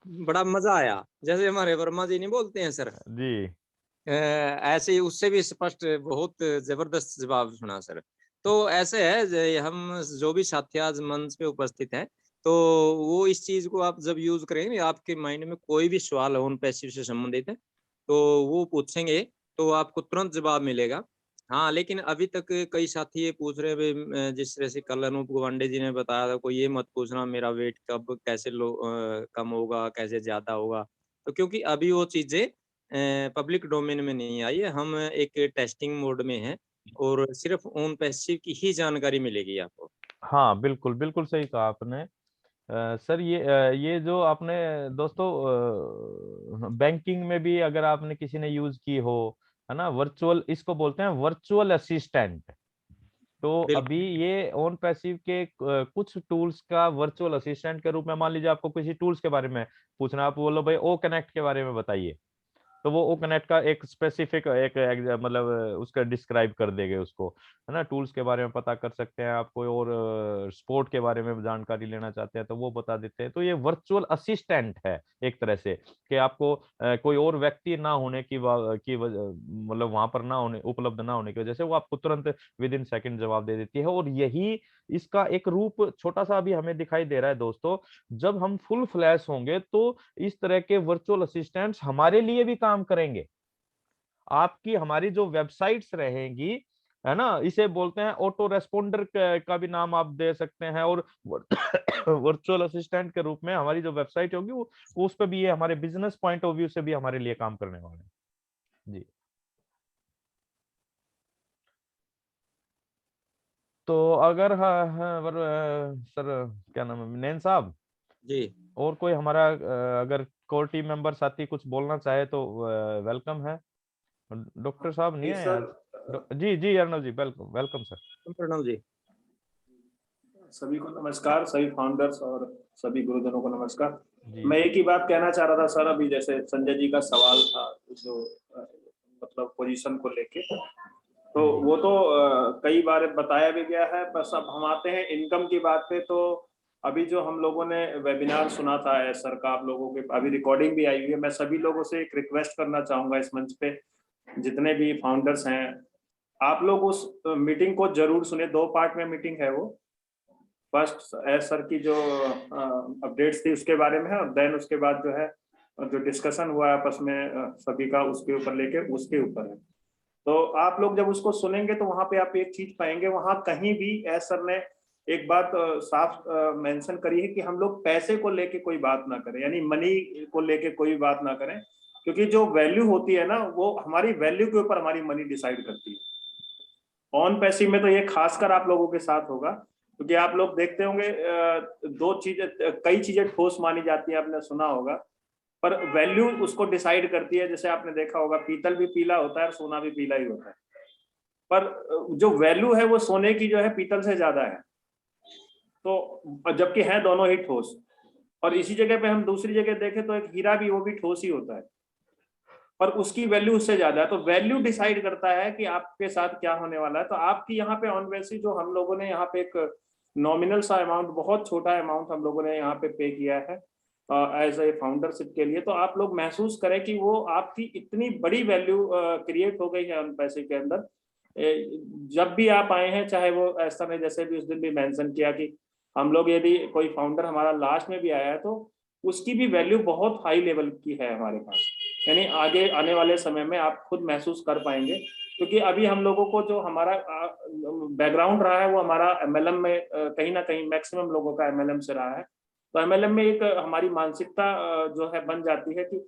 बड़ा मजा आया, जैसे हमारे वर्मा जी नहीं बोलते हैं सर, जी। ऐसे ही उससे भी स्पष्ट बहुत जबरदस्त जवाब सुना सर। तो ऐसे है, हम जो भी साथी आज मंच पे उपस्थित हैं, तो वो इस चीज को आप जब यूज करेंगे, आपके माइंड में कोई भी सवाल हो उन पैसिव से संबंधित है, तो वो पूछेंगे, तो आपको तुरंत जवाब मिलेगा। हाँ, लेकिन अभी तक कई साथी ये पूछ रहे हैं, जिस तरह से कल अनूप गवांडे जी ने बताया था, कोई ये मत पूछना मेरा वेट कब कैसे कम होगा, कैसे ज्यादा होगा। तो क्योंकि अभी वो चीजें पब्लिक डोमेन में नहीं आई है, हम एक टेस्टिंग मोड में हैं और सिर्फ ऑन पैसिव की ही जानकारी मिलेगी आपको। हाँ, बिल्कुल बिल्कुल सही कहा आपने। सर, ये जो आपने दोस्तों, बैंकिंग में भी अगर आपने किसी ने यूज की हो, है ना, वर्चुअल, इसको बोलते हैं वर्चुअल असिस्टेंट। तो बिल्कुल। अभी ये ऑन पैसिव के कुछ टूल्स का वर्चुअल असिस्टेंट के रूप में, मान लीजिए आपको किसी टूल्स के बारे में पूछना, आप बोलो भाई ओ कनेक्ट के बारे में बताइए, तो वो ओ कनेक्ट का एक स्पेसिफिक मतलब उसका डिस्क्राइब कर देंगे उसको, है ना। टूल्स के बारे में पता कर सकते हैं आप, कोई और स्पोर्ट के बारे में जानकारी लेना चाहते हैं तो वो बता देते हैं। तो ये वर्चुअल असिस्टेंट है एक तरह से, कि आपको कोई और व्यक्ति ना होने मतलब वहां पर ना होने, उपलब्ध ना होने की वजह से वो आपको तुरंत विद इन सेकंड जवाब दे देती है। और यही इसका एक रूप छोटा सा अभी हमें दिखाई दे रहा है दोस्तों। जब हम फुल फ्लैश होंगे तो इस तरह के वर्चुअल असिस्टेंट्स हमारे लिए भी काम करेंगे। आपकी हमारी जो वेबसाइट्स रहेंगी, है ना, इसे बोलते हैं ऑटो रेस्पोंडर का भी नाम आप दे सकते हैं। और वर्चुअल असिस्टेंट के रूप में हमारी जो वेबसाइट होगी वो उस पर भी, ये हमारे बिजनेस पॉइंट ऑफ व्यू से भी हमारे लिए काम करने वाले हैं। जी। तो अगर, हाँ हाँ, सर क्या नाम है, नैन साहब, जी। और कोई हमारा अगर कोर टीम मेंबर साथी कुछ बोलना चाहे तो वेलकम है। डॉक्टर साहब नहीं है आज? जी जी अर्णव जी, वेलकम वेलकम सर। प्रणव जी। सभी को नमस्कार, सभी फाउंडर्स और सभी गुरुजनों को नमस्कार। जी मैं एक ही बात कहना चाह रहा था सर, अभी जैसे संजय जी का सवाल था जो मतलब पोजीशन को लेके, तो वो तो कई बार बताया भी गया है। बस अब हम आते हैं इनकम की बात पे। तो अभी जो हम लोगों ने वेबिनार सुना था सर का, आप लोगों के अभी रिकॉर्डिंग भी आई हुई है। मैं सभी लोगों से एक रिक्वेस्ट करना चाहूंगा इस मंच पे, जितने भी फाउंडर्स हैं, आप लोग उस मीटिंग को जरूर सुने। 2 पार्ट में मीटिंग है वो। फर्स्ट सर की जो अपडेट्स थी उसके बारे में है, और देन उसके बाद जो है जो डिस्कशन हुआ आपस में सभी का, उसके ऊपर लेके उसके ऊपर है। तो आप लोग जब उसको सुनेंगे तो वहां पे आप एक चीज पाएंगे, वहां कहीं भी सर ने एक बात साफ मेंशन करी है कि हम लोग पैसे को लेके कोई बात ना करें, यानी मनी को लेके कोई बात ना करें, क्योंकि जो वैल्यू होती है ना, वो हमारी वैल्यू के ऊपर हमारी मनी डिसाइड करती है। ऑन पैसिव में तो ये खासकर आप लोगों के साथ होगा, क्योंकि आप लोग देखते होंगे कई चीजें ठोस मानी जाती है, आपने सुना होगा, पर वैल्यू उसको डिसाइड करती है। जैसे आपने देखा होगा पीतल भी पीला होता है और सोना भी पीला ही होता है, पर जो वैल्यू है वो सोने की जो है पीतल से ज्यादा है। तो जबकि है दोनों ही ठोस। और इसी जगह पे हम दूसरी जगह देखें तो एक हीरा भी, वो भी ठोस ही होता है, पर उसकी वैल्यू उससे ज्यादा है। तो वैल्यू डिसाइड करता है कि आपके साथ क्या होने वाला है। तो आपकी यहाँ पे ऑन बेसिस जो हम लोगों ने यहाँ पे एक नॉमिनल सा अमाउंट, बहुत छोटा अमाउंट हम लोगों ने यहाँ पे पे किया है एज ए फाउंडरशिप के लिए, तो आप लोग महसूस करें कि वो आपकी इतनी बड़ी वैल्यू क्रिएट हो गई है ऑन पैसे के अंदर। जब भी आप आए हैं, चाहे वो ऐसा ने जैसे भी उस दिन भी मेंशन किया कि हम लोग, यदि कोई फाउंडर हमारा लास्ट में भी आया है तो उसकी भी वैल्यू बहुत हाई लेवल की है हमारे पास। यानी आगे आने वाले समय में आप खुद महसूस कर पाएंगे, क्योंकि अभी हम लोगों को जो हमारा बैकग्राउंड रहा है वो हमारा एमएलएम में कहीं ना कहीं मैक्सिमम लोगों का एमएलएम से रहा है। तो एमएलएम में एक हमारी मानसिकता जो है बन जाती है कि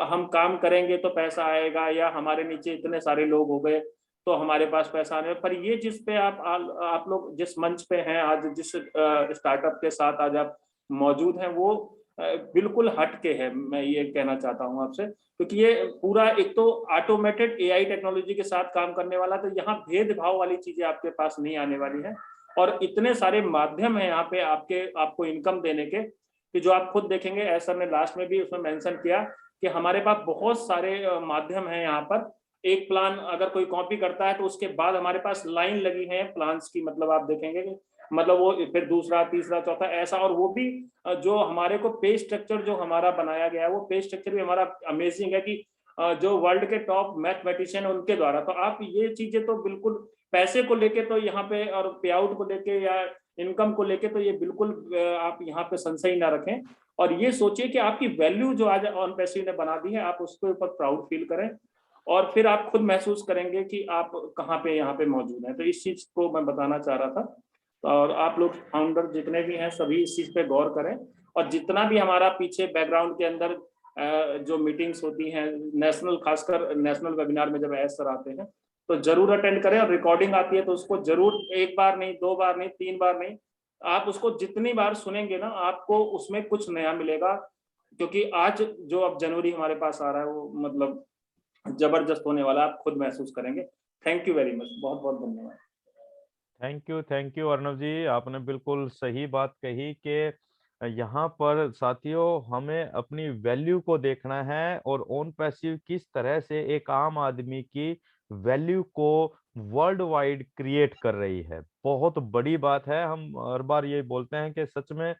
हम काम करेंगे तो पैसा आएगा, या हमारे नीचे इतने सारे लोग हो गए तो हमारे पास पैसा आने। पर ये जिस पे आप लोग जिस मंच पे हैं आज, जिस स्टार्टअप के साथ आज आप मौजूद हैं, वो बिल्कुल हट के है। मैं ये कहना चाहता हूँ आपसे, क्योंकि ये पूरा एक तो ऑटोमेटेड एआई टेक्नोलॉजी के साथ काम करने वाला, तो यहाँ भेदभाव वाली चीजें आपके पास नहीं आने वाली है। और इतने सारे माध्यम है यहाँ पे आपको इनकम देने के, कि जो आप खुद देखेंगे। ऐसा ने लास्ट में भी उसमें मेंशन किया कि हमारे पास बहुत सारे माध्यम है यहाँ पर। एक प्लान अगर कोई कॉपी करता है तो उसके बाद हमारे पास लाइन लगी है प्लान्स की, मतलब आप देखेंगे कि मतलब वो फिर दूसरा, तीसरा, चौथा ऐसा। और वो भी जो हमारे को पे स्ट्रक्चर जो हमारा बनाया गया है, वो पे स्ट्रक्चर भी हमारा अमेजिंग है, कि जो वर्ल्ड के टॉप मैथमेटिशियन है उनके द्वारा। तो आप ये चीजें तो बिल्कुल पैसे को लेके तो यहाँ पे, और पे आउट को लेके या इनकम को लेके तो ये बिल्कुल आप यहाँ पे संशय ना रखें। और ये सोचिए कि आपकी वैल्यू जो आज ऑन पैसिव ने बना दी है, आप उसके ऊपर प्राउड फील करें, और फिर आप खुद महसूस करेंगे कि आप कहाँ पे यहाँ पे मौजूद हैं। तो इस चीज को मैं बताना चाह रहा था। और आप लोग फाउंडर जितने भी हैं सभी इस चीज पे गौर करें, और जितना भी हमारा पीछे बैकग्राउंड के अंदर जो मीटिंग्स होती हैं नेशनल, खासकर नेशनल वेबिनार में जब सर आते हैं तो जरूर अटेंड करें। और रिकॉर्डिंग आती है तो उसको जरूर 1 बार नहीं, 2 बार नहीं, 3 बार नहीं, आप उसको जितनी बार सुनेंगे ना, आपको उसमें कुछ नया मिलेगा। क्योंकि आज जो अब जनवरी हमारे पास आ रहा है वो मतलब जबरदस्त होने वाला, आप खुद महसूस करेंगे। थैंक यू वेरी मच, बहुत बहुत धन्यवाद। थैंक यू अर्णव जी, आपने बिल्कुल सही बात कही कि यहाँ पर साथियों हमें अपनी वैल्यू को देखना है, और ऑन पैसिव किस तरह से एक आम आदमी की वैल्यू को वर्ल्ड वाइड क्रिएट कर रही है। बहुत बड़ी बात है। हम हर बार ये बोलते हैं कि सच में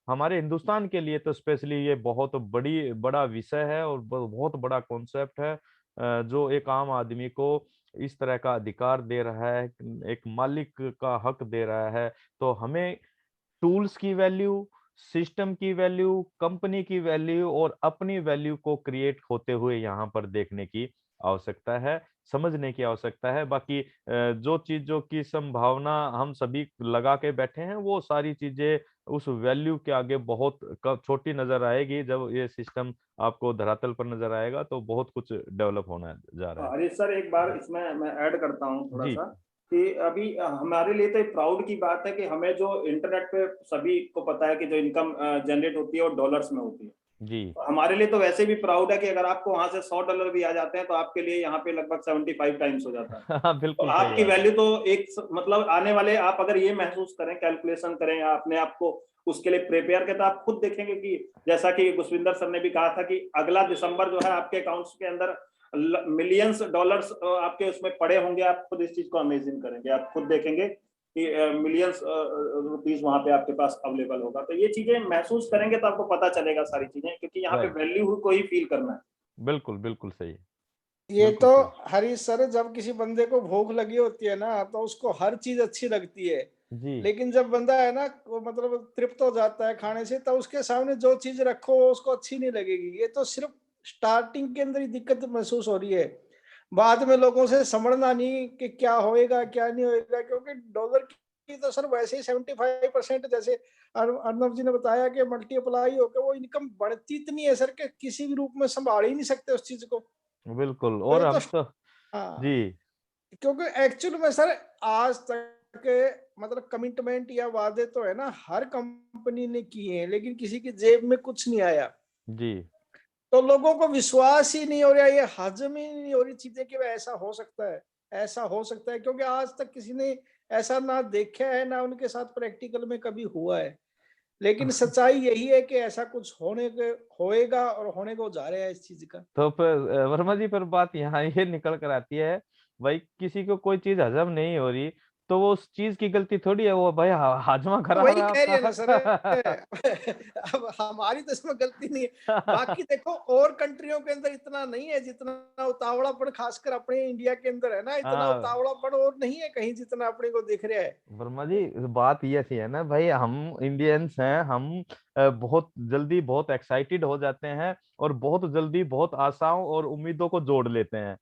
हमारे हिंदुस्तान के लिए तो स्पेशली ये बहुत बड़ा विषय है और बहुत बड़ा कॉन्सेप्ट है, जो एक आम आदमी को इस तरह का अधिकार दे रहा है, एक मालिक का हक दे रहा है। तो हमें टूल्स की वैल्यू, सिस्टम की वैल्यू, कंपनी की वैल्यू और अपनी वैल्यू को क्रिएट होते हुए यहाँ पर देखने की आवश्यकता है, समझने की आवश्यकता है। बाकी जो चीजों की संभावना हम सभी लगा के बैठे हैं, वो सारी चीजें उस वैल्यू के आगे बहुत छोटी नजर आएगी। जब ये सिस्टम आपको धरातल पर नजर आएगा तो बहुत कुछ डेवलप होना जा रहा है। अरे सर, एक बार इसमें मैं ऐड करता हूँ थोड़ा जी सा। कि अभी हमारे लिए तो प्राउड की बात है कि हमें जो इंटरनेट पे सभी को पता है कि जो इनकम जनरेट होती है वो डॉलर्स में होती है। जी हमारे लिए तो वैसे भी प्राउड है कि अगर आपको वहां से $100 भी आ जाते हैं तो आपके लिए यहाँ पे लगभग 75 टाइम्स हो जाता है। हाँ तो बिल्कुल सही आपकी बात है। वैल्यू तो एक मतलब आने वाले आप अगर ये महसूस करें, कैलकुलेशन करें या अपने आप को उसके लिए प्रिपेयर करें, तो आप खुद देखेंगे कि जैसा कि गुरविंदर सर ने भी कहा था कि अगला दिसंबर जो है आपके अकाउंट्स के अंदर मिलियंस डॉलर्स आपके उसमें पड़े होंगे। आप खुद इस चीज को अमेजिंग करेंगे, आप खुद देखेंगे कि मिलियंस रुपीस वहां पे आपके पास अवेलेबल होगा। तो ये चीजें महसूस करेंगे तो आपको पता चलेगा सारी चीजें, क्योंकि यहाँ पे राइट वैल्यू को ही फील करना है। बिल्कुल बिल्कुल सही है, ये बिल्कुल तो सही। हरीश सर, जब किसी बंदे को भूख लगी होती है ना तो उसको हर चीज अच्छी लगती है, जी लेकिन जब बंदा है ना वो मतलब तृप्त हो जाता है खाने से, तो उसके सामने जो चीज रखो वो उसको अच्छी नहीं लगेगी। ये तो सिर्फ स्टार्टिंग के अंदर ही दिक्कत महसूस हो रही है, बाद में लोगों से समझना नहीं कि क्या होएगा क्या नहीं होएगा, क्योंकि डॉलर की तो सर वैसे ही 75% जैसे अर्नब जी ने बताया कि मल्टीप्लाई होकर वो इनकम बढ़ती इतनी है सर कि किसी भी रूप में संभाल ही नहीं सकते उस चीज को। बिल्कुल। तो और ये तो हम तो हाँ, जी क्योंकि एक्चुअल में सर आज तक के मतलब कमिटमेंट या वादे तो है ना हर कंपनी ने किए हैं, लेकिन किसी की जेब में कुछ नहीं आया। जी तो लोगों को विश्वास ही नहीं हो रहा, ये हजम ही नहीं हो रही चीजें कि भाई ऐसा हो सकता है, ऐसा हो सकता है, क्योंकि आज तक किसी ने ऐसा ना देखा है ना उनके साथ प्रैक्टिकल में कभी हुआ है। लेकिन सच्चाई यही है कि ऐसा कुछ होने के होएगा और होने को जा रहा है इस चीज का। तो फिर वर्मा जी फिर बात यहाँ ये निकल कर आती है, भाई किसी को कोई चीज हजम नहीं हो रही तो वो उस चीज की गलती थोड़ी है, वो भाई हाजमा तो खराब वही है कह रही है ना सर, आपका। अब हमारी तो इसमें गलती नहीं है। बाकी देखो और कंट्रियों के अंदर इतना नहीं है जितना उतावलापन खासकर अपने इंडिया के अंदर है ना, इतना हाँ उतावलापन और नहीं है कहीं जितना अपने को दिख रहा है। वर्मा जी बात ये सी है ना भाई, हम इंडियंस हैं, हम बहुत जल्दी बहुत एक्साइटेड हो जाते हैं और बहुत जल्दी बहुत आशाओं और उम्मीदों को जोड़ लेते हैं,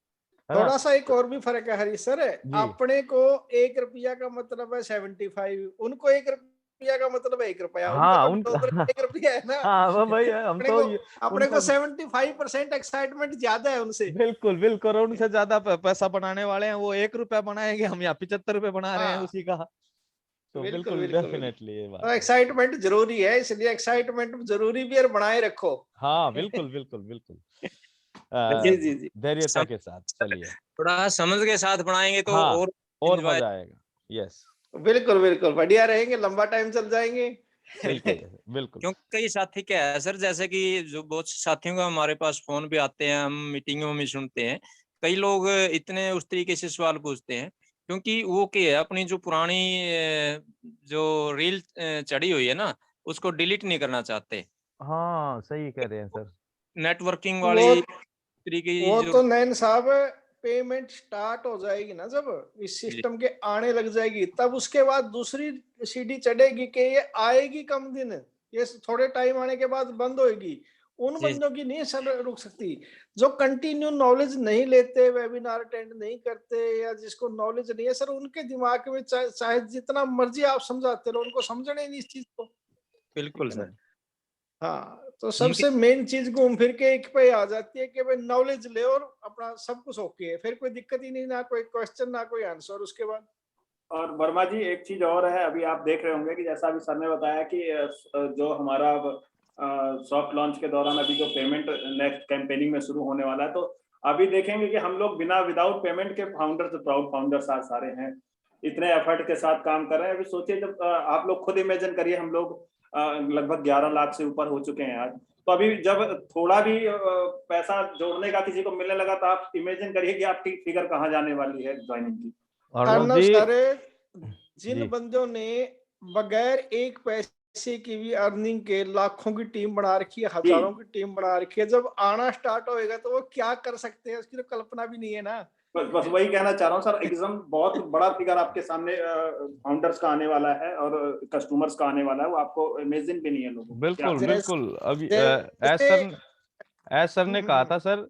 है ना। थोड़ा सा एक और भी फर्क है हरीश सर, जी अपने को 1 रुपया का मतलब है 75, उनको 1 रुपया का मतलब है 1 रुपया, उनका हाँ तो डॉलर उनका 1 रुपया है ना। हाँ वो भाई हम अपने तो को ये अपने को उनका 75% एक्साइटमेंट ज्यादा है उनसे। बिल्कुल बिल्कुल, और उनसे ज्यादा पैसा बनाने वाले हैं, वो 1 रुपया बनाएंगे, हम यहाँ 75 रुपये बना रहे हैं हाँ उसी का। तो बिल्कुल बिल्कुल बिल्कुल बिल्कुल। डेफिनेटली ये बात तो है। एक्साइटमेंट जरूरी है, इसलिए एक्साइटमेंट जरूरी भी और बनाए रखो। हाँ बिल्कुल बिल्कुल बिल्कुल। जी जी जी। धैर्यता सम, के साथ चलिए। थोड़ा समझ के साथ बनाएंगे तो हाँ और और एंजॉय। मजा आएगा। यस बिल्कुल बिल्कुल बढ़िया रहेंगे, लंबा टाइम चल जाएंगे। बिल्कुल बिल्कुल। क्योंकि कई साथी क्या है सर, जैसे कि जो बहुत से साथियों का हमारे पास फोन भी आते हैं, हम मीटिंगों में सुनते हैं, कई लोग इतने उस तरीके से सवाल पूछते हैं क्योंकि वो क्या है, अपनी जो पुरानी जो रील चढ़ी हुई है ना, उसको डिलीट नहीं करना चाहते। हाँ सही कह रहे हैं सर। नेटवर्किंग वो वाली तरीके की वो जो तो नैन साहब पेमेंट स्टार्ट हो जाएगी ना, जब इस जी, सिस्टम के आने लग जाएगी तब उसके बाद दूसरी सीढ़ी चढ़ेगी कि ये आएगी कम दिन, ये थोड़े टाइम आने के बाद बंद होएगी। उन जी, बंदों की नहीं सर रुक सकती जो कंटिन्यू नॉलेज नहीं लेते, वेबिनार अटेंड नहीं करते, या जिसको नॉलेज नहीं है सर, उनके दिमाग में चाहे जितना मर्जी आप समझाते रहो उनको समझना ही नहीं इस चीज को। बिल्कुल ठीक है ना। सर। हाँ तो उनके सबसे मेन चीज घूम फिर के एक पे आ जाती है कि भाई नॉलेज ले और अपना सब कुछ ओके है, फिर कोई दिक्कत ही नहीं, ना कोई क्वेश्चन ना कोई आंसर उसके बाद। और वर्मा जी एक चीज और है, अभी आप देख रहे होंगे कि जैसा अभी सर ने बताया कि जो हमारा सॉफ्ट लॉन्च के दौरान अभी जो पेमेंट नेक्स्ट कैंपेनिंग में शुरू होने वाला है, तो अभी देखेंगे कि हम लोग बिना विदाउट पेमेंट के फाउंडर्स प्राउड फाउंडर्स आज सारे हैं, इतने एफर्ट के साथ काम कर रहे हैं। अभी सोचिए जब आप लोग खुद इमेजिन करिए, हम लोग लगभग 11 लाख से ऊपर हो चुके हैं आज, तो अभी जब थोड़ा भी पैसा जोड़ने का किसी को मिलने लगा तो आप इमेजिन करिए कि आपकी फिगर कहाँ जाने वाली है ज्वाइनिंग की। अर्णव अर्नव जी सर, जिन जी बंदों ने बगैर एक पैसे की भी अर्निंग के लाखों की टीम बना रखी है, जी, हजारों की टीम बना रखी है, जब आना स्टार्ट होएगा तो वो क्या कर सकते हैं उसकी तो कल्पना भी नहीं है ना। बस बस वही कहना चाह रहा हूँ सर, एकदम बहुत बड़ा फिगर आपके सामने फाउंडर्स का आने वाला है और कस्टमर्स का आने वाला है, वो आपको इमेजिन भी नहीं है लोगों को क्या बिल्कुल होगा। जैसे बिल्कुल। अभी जैसे एस सर ने कहा हम्म, था सर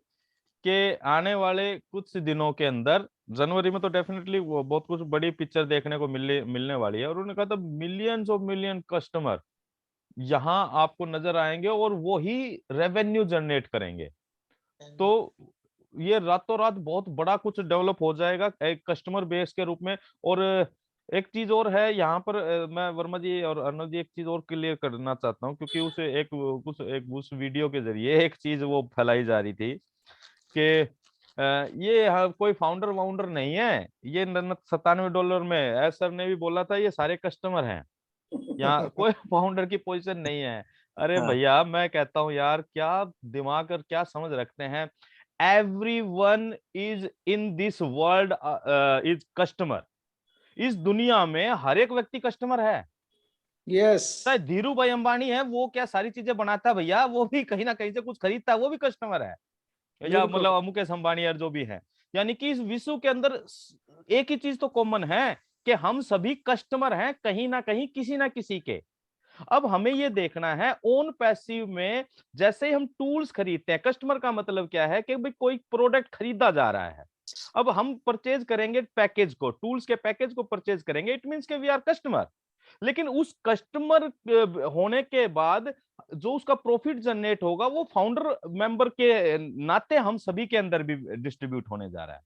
कि आने वाले कुछ दिनों के अंदर जनवरी में तो डेफिनेटली वो बहुत कुछ बड़ी पिक्चर देखने को मिलने वाली है, और उन्होंने कहा था मिलियंस ऑफ मिलियन कस्टमर यहाँ आपको नजर आएंगे और वो ही रेवेन्यू जनरेट करेंगे। तो ये रातों रात बहुत बड़ा कुछ डेवलप हो जाएगा एक कस्टमर बेस के रूप में। और एक चीज और है यहाँ पर, मैं वर्मा जी और अर्नव जी एक चीज और क्लियर करना चाहता हूँ, क्योंकि उस वीडियो के जरिए एक चीज वो फैलाई जा रही थी कि ये कोई फाउंडर वाउंडर नहीं है, ये $97 में एस सर ने भी बोला था ये सारे कस्टमर हैं, यहाँ कोई फाउंडर की पोजीशन नहीं है। अरे हाँ। भैया मैं कहता हूँ यार, क्या दिमाग और क्या समझ रखते हैं। Everyone is in this world is customer. इस दुनिया में हर एक व्यक्ति कस्टमर है। यस, चाहे धीरू भाई अंबानी है, वो क्या सारी चीजें बनाता है भैया, वो भी कहीं ना कहीं से कुछ खरीदता है, वो भी कस्टमर है। या बिल्कुल। मतलब मुकेश अंबानी और जो भी है, यानी कि इस विश्व के अंदर एक ही चीज तो कॉमन है कि हम सभी कस्टमर हैं कहीं ना कहीं किसी ना किसी के। अब हमें ये देखना है ओन पैसिव में, जैसे ही हम टूल्स खरीदते हैं, कस्टमर का मतलब क्या है कि भाई कोई प्रोडक्ट खरीदा जा रहा है, अब हम परचेज करेंगे पैकेज को, टूल्स के पैकेज को परचेज करेंगे, इट मींस के वी आर कस्टमर। लेकिन उस कस्टमर होने के बाद जो उसका प्रॉफिट जनरेट होगा वो फाउंडर मेंबर के नाते हम सभी के अंदर भी डिस्ट्रीब्यूट होने जा रहा है।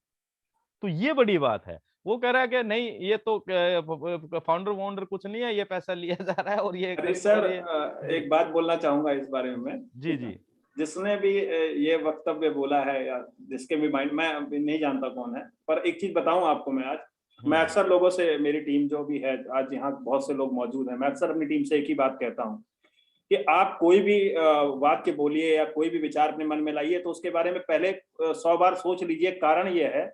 तो ये बड़ी बात है। वो कह रहा है कि नहीं ये तो फाउंडर वाउंडर कुछ नहीं है, ये पैसा लिया जा रहा है और ये अरे सर, एक बात बोलना चाहूंगा इस बारे में। जी जी जिसने भी ये वक्तव्य बोला है या जिसके भी माइंड, मैं नहीं जानता कौन है, पर एक चीज बताऊं आपको मैं आज, मैं अक्सर लोगों से, मेरी टीम जो भी है आज यहाँ बहुत से लोग मौजूद हैं, मैं अक्सर अपनी टीम से एक ही बात कहता हूँ कि आप कोई भी वाक्य बोलिए या कोई भी विचार अपने मन में लाइए तो उसके बारे में पहले 100 बार सोच लीजिए। कारण ये है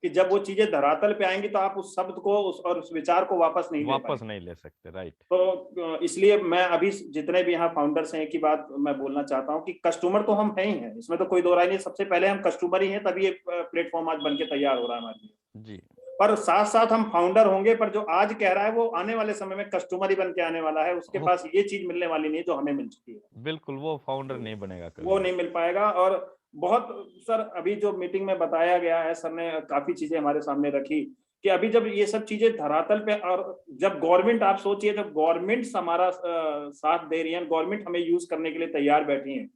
कि जब वो चीजें धरातल पे आएंगी तो आप उस शब्द को और उस विचार को वापस नहीं ले सकते। राइट। तो इसलिए मैं अभी जितने भी यहाँ फाउंडर्स हैं, एक ही बात मैं बोलना चाहता हूँ कि कस्टमर तो हम हैं ही हैं, इसमें तो कोई दो राय नहीं। सबसे पहले हम कस्टमर ही हैं, तभी ये प्लेटफॉर्म आज बन के तैयार हो रहा है हमारे लिए जी। पर साथ साथ हम फाउंडर होंगे, पर जो आज कह रहा है वो आने वाले समय में कस्टमर ही बन के आने वाला है। उसके पास ये चीज मिलने वाली नहीं जो हमें मिल चुकी है। बिल्कुल, वो फाउंडर नहीं बनेगा कभी। वो नहीं मिल पाएगा। और बहुत सर अभी जो मीटिंग में बताया गया है, सर ने काफी चीजें हमारे सामने रखी कि अभी जब ये सब चीजें धरातल पे, और जब गवर्नमेंट, आप सोचिए जब गवर्नमेंट हमारा साथ दे रही है, गवर्नमेंट हमें यूज करने के लिए तैयार बैठी है,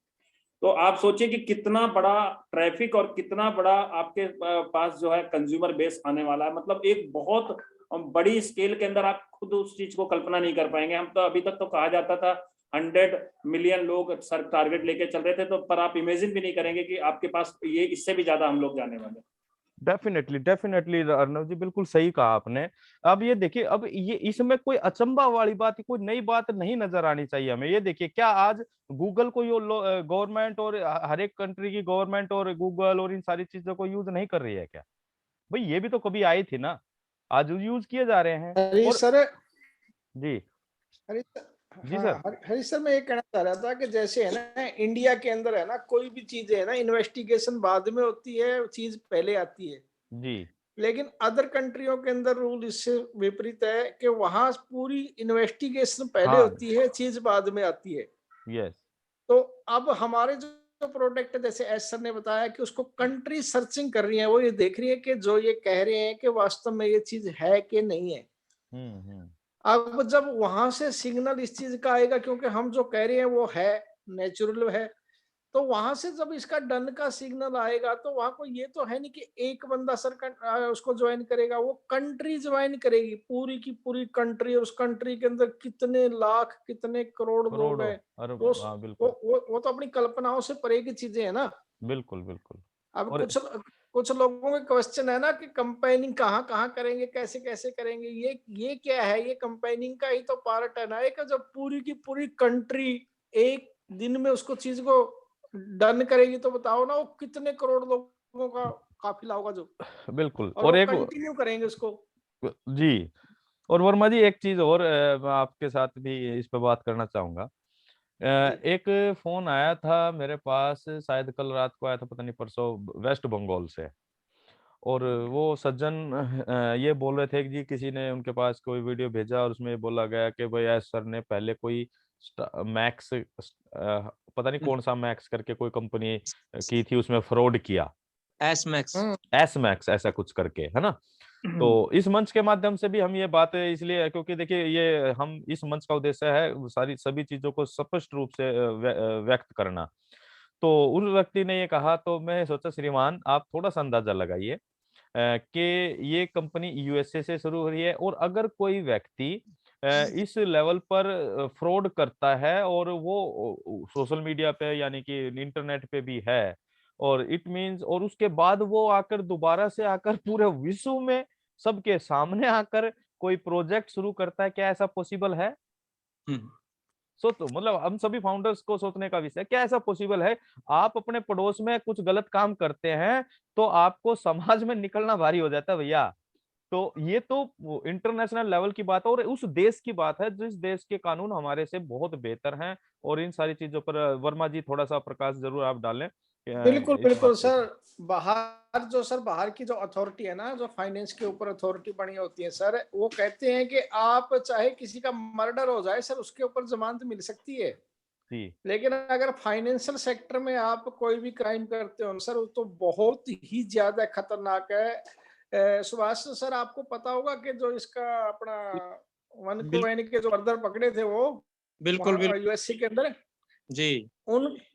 तो आप सोचिए कि कितना बड़ा ट्रैफिक और कितना बड़ा आपके पास जो है कंज्यूमर बेस आने वाला है। मतलब एक बहुत बड़ी स्केल के अंदर आप खुद उस चीज को कल्पना नहीं कर पाएंगे। हम तो अभी तक तो कहा जाता था 100 मिलियन लोग सर टारगेट लेके चल रहे थे, तो पर आप इमेजिन भी नहीं करेंगे कि आपके पास ये इससे भी ज्यादा हम लोग जाने वाले। डेफिनेटली अर्नव जी, बिल्कुल सही कहा आपने। अब ये देखिए, अब ये इसमें कोई अचंभा वाली बात, कोई नई बात नहीं नजर आनी चाहिए हमें। ये देखिए, क्या आज गूगल को गवर्नमेंट और हर एक कंट्री की गवर्नमेंट और गूगल और इन सारी चीजों को यूज नहीं कर रही है क्या? भाई ये भी तो कभी आई थी ना, आज यूज किए जा रहे हैं। हरी और सर, जी हरी जी हाँ, सर। हरी सर, मैं ये कहना चाह रहा था कि जैसे है ना, इंडिया के अंदर है ना, कोई भी चीज है ना, इन्वेस्टिगेशन बाद में होती है, चीज पहले आती है। जी। लेकिन अदर कंट्रियों के अंदर रूल इससे विपरीत है कि वहां पूरी इन्वेस्टिगेशन पहले हाँ। होती है, चीज बाद में आती है। यस। तो अब हमारे जो प्रोडक्ट, जैसे एस सर ने बताया कि उसको कंट्री सर्चिंग कर रही है, वो ये देख रही है कि जो ये कह रहे हैं कि वास्तव में ये चीज है कि नहीं है। अब जब वहां से सिग्नल इस चीज का आएगा, क्योंकि हम जो कह रहे हैं वो है, नेचुरल है, तो वहां से जब इसका डन का सिग्नल आएगा तो वहां को ये तो है नहीं कि एक बंदा सर उसको ज्वाइन करेगा, वो कंट्री ज्वाइन करेगी, पूरी की पूरी कंट्री। उस कंट्री के अंदर कितने लाख कितने करोड़ लोग हैं, वो तो अपनी कल्पनाओं से परे की चीजें है ना। बिल्कुल बिल्कुल। अब कुछ लोगों के क्वेश्चन है ना कि कंपेनिंग कहाँ कहाँ करेंगे, कैसे कैसे करेंगे, ये क्या है, ये कंपेनिंग का ही तो पार्ट है ना। एक जब पूरी की पूरी कंट्री एक दिन में उसको चीज को डन करेगी तो बताओ ना, वो कितने करोड़ लोगों का काफिला होगा जो बिल्कुल। और एक कंटिन्यू करेंगे उसको। जी। और वर्मा जी, एक चीज और मैं आपके साथ भी इस पे बात करना चाहूंगा। एक फोन आया था मेरे पास, शायद कल रात को आया था, पता नहीं परसों, वेस्ट बंगाल से। और वो सज्जन ये बोल रहे थे कि जी किसी ने उनके पास कोई वीडियो भेजा और उसमें बोला गया कि भाई एस सर ने पहले कोई मैक्स, पता नहीं कौन सा मैक्स करके कोई कंपनी की थी, उसमें फ्रॉड किया, एस मैक्स ऐसा कुछ करके, है ना। तो इस मंच के माध्यम से भी हम ये बात इसलिए, क्योंकि देखिए ये हम इस मंच का उद्देश्य है सभी चीजों को स्पष्ट रूप से व्यक्त करना। तो उस व्यक्ति ने ये कहा, तो मैं सोचा श्रीमान आप थोड़ा सा अंदाजा लगाइए कि ये कंपनी यूएसए से शुरू हो रही है, और अगर कोई व्यक्ति इस लेवल पर फ्रॉड करता है और वो सोशल मीडिया पे यानी कि इंटरनेट पे भी है, और इट मींस, और उसके बाद वो आकर दोबारा से आकर पूरे विश्व में सबके सामने आकर कोई प्रोजेक्ट शुरू करता है, क्या ऐसा पॉसिबल है? तो मतलब हम सभी फाउंडर्स को सोचने का विषय है, क्या ऐसा पॉसिबल है? आप अपने पड़ोस में कुछ गलत काम करते हैं तो आपको समाज में निकलना भारी हो जाता है भैया। तो ये तो इंटरनेशनल लेवल की बात है और उस देश की बात है जिस देश के कानून हमारे से बहुत बेहतर हैं, और इन सारी चीजों पर वर्मा जी थोड़ा सा प्रकाश जरूर आप डालें बिल्कुल इस बिल्कुल बात पे। सर, बाहर की जो अथॉरिटी है ना, जो फाइनेंस के ऊपर अथॉरिटी बनी होती है सर, वो कहते हैं कि आप चाहे किसी का मर्डर हो जाए सर, उसके ऊपर जमानत मिल सकती है। जी लेकिन अगर फाइनेंशियल सेक्टर में आप कोई भी क्राइम करते हो सर, वो तो बहुत ही ज्यादा खतरनाक है। सुभाष सर, आपको पता होगा कि जो इसका अपना वनकुवैन के जो मर्डर पकड़े थे वो बिल्कुल वहाँ यूएसए के अंदर, जी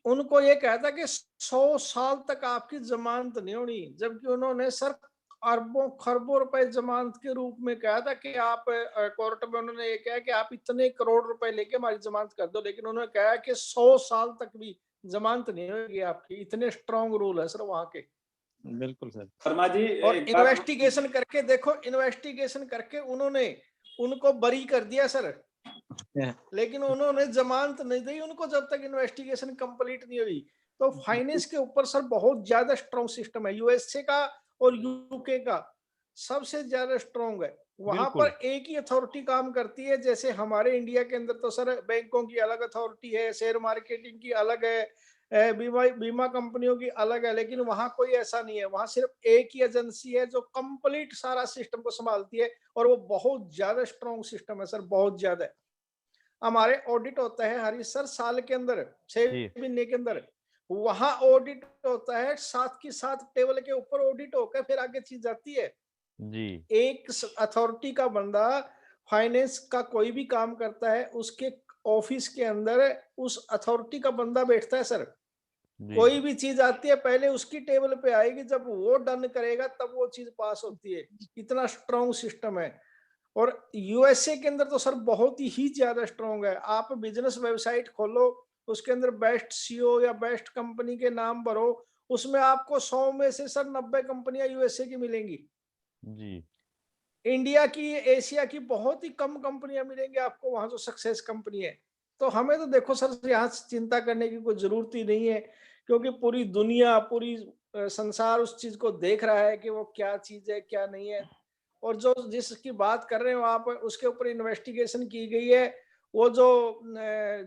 उनको ये कहा था कि 100 साल तक आपकी जमानत नहीं होनी, जबकि उन्होंने सर अरबों खरबों रुपए जमानत के रूप में कहा था कि आप कोर्ट में उन्होंने ये कहा कि आप इतने करोड़ रुपए लेके हमारी जमानत कर दो, लेकिन उन्होंने कहा कि 100 साल तक भी जमानत नहीं होगी आपकी। इतने स्ट्रांग रूल है सर वहां के। बिल्कुल सर। शर्मा जी और एक बात- इन्वेस्टिगेशन करके देखो, इन्वेस्टिगेशन करके उन्होंने उनको बरी कर दिया सर, लेकिन उन्होंने जमानत नहीं दी उनको जब तक इन्वेस्टिगेशन कंप्लीट नहीं हुई। तो फाइनेंस के ऊपर सर बहुत ज्यादा स्ट्रॉन्ग सिस्टम है, यूएसए का और यूके का सबसे ज्यादा स्ट्रॉन्ग है। वहां बिल्कुल। पर एक ही अथॉरिटी काम करती है, जैसे हमारे इंडिया के अंदर तो सर बैंकों की अलग अथॉरिटी है, शेयर मार्केटिंग की अलग है, बीमा कंपनियों की अलग है, लेकिन वहां कोई ऐसा नहीं है। वहां सिर्फ एक ही एजेंसी है जो कंप्लीट सारा सिस्टम को संभालती है, और वो बहुत ज्यादा स्ट्रॉन्ग सिस्टम है सर, बहुत ज्यादा। हमारे ऑडिट होता है हरी सर साल के अंदर 6 जी महीने के अंदर, वहां ऑडिट होता है, साथ की साथ टेबल के ऊपर ऑडिट होकर फिर आगे चीज जाती है। जी एक अथॉरिटी का बंदा फाइनेंस का कोई भी काम करता है, उसके ऑफिस के अंदर उस अथॉरिटी का बंदा बैठता है सर। जी कोई भी चीज आती है पहले उसकी टेबल पे आएगी, जब वो डन करेगा तब वो चीज पास होती है। इतना स्ट्रॉन्ग सिस्टम है। और यूएसए के अंदर तो सर बहुत ही ज्यादा स्ट्रॉन्ग है। आप बिजनेस वेबसाइट खोलो, उसके अंदर बेस्ट सीईओ या बेस्ट कंपनी के नाम भरो, उसमें आपको 100 में से सर 90 कंपनियां यूएसए की मिलेंगी। जी इंडिया की, एशिया की बहुत ही कम कंपनियां मिलेंगी आपको वहां जो सक्सेस कंपनी है। तो हमें तो देखो सर यहाँ चिंता करने की कोई जरूरत ही नहीं है, क्योंकि पूरी दुनिया, पूरी संसार उस चीज को देख रहा है कि वो क्या चीज है क्या नहीं है। और जो जिसकी बात कर रहे हो आप, उसके ऊपर इन्वेस्टिगेशन की गई है। वो जो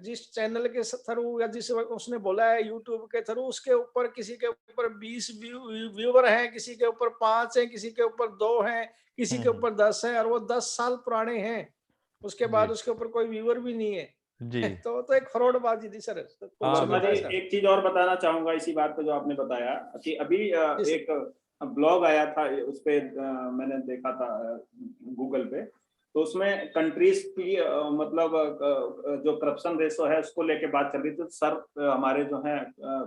जिस चैनल के थ्रू या जिस उसने बोला है यूट्यूब के थ्रू, उसके ऊपर किसी के ऊपर 20 व्यूवर हैं, किसी के ऊपर 5 हैं, किसी के ऊपर 2 हैं, किसी के ऊपर 10 हैं, और वो 10 साल पुराने हैं। उसके बाद जी उसके ऊपर कोई व्यूवर भी नहीं है। जी तो एक फ्रॉडबाजी थी सर। हाँ, शर्मा जी बिल्कुल। एक चीज और बताना चाहूंगा इसी बात पे जो आपने बताया कि अभी एक ब्लॉग आया था उस पे मैंने देखा था गूगल पे, तो उसमें कंट्रीज की मतलब जो करप्शन रेशो है उसको लेके बात चल रही थी। सर हमारे जो है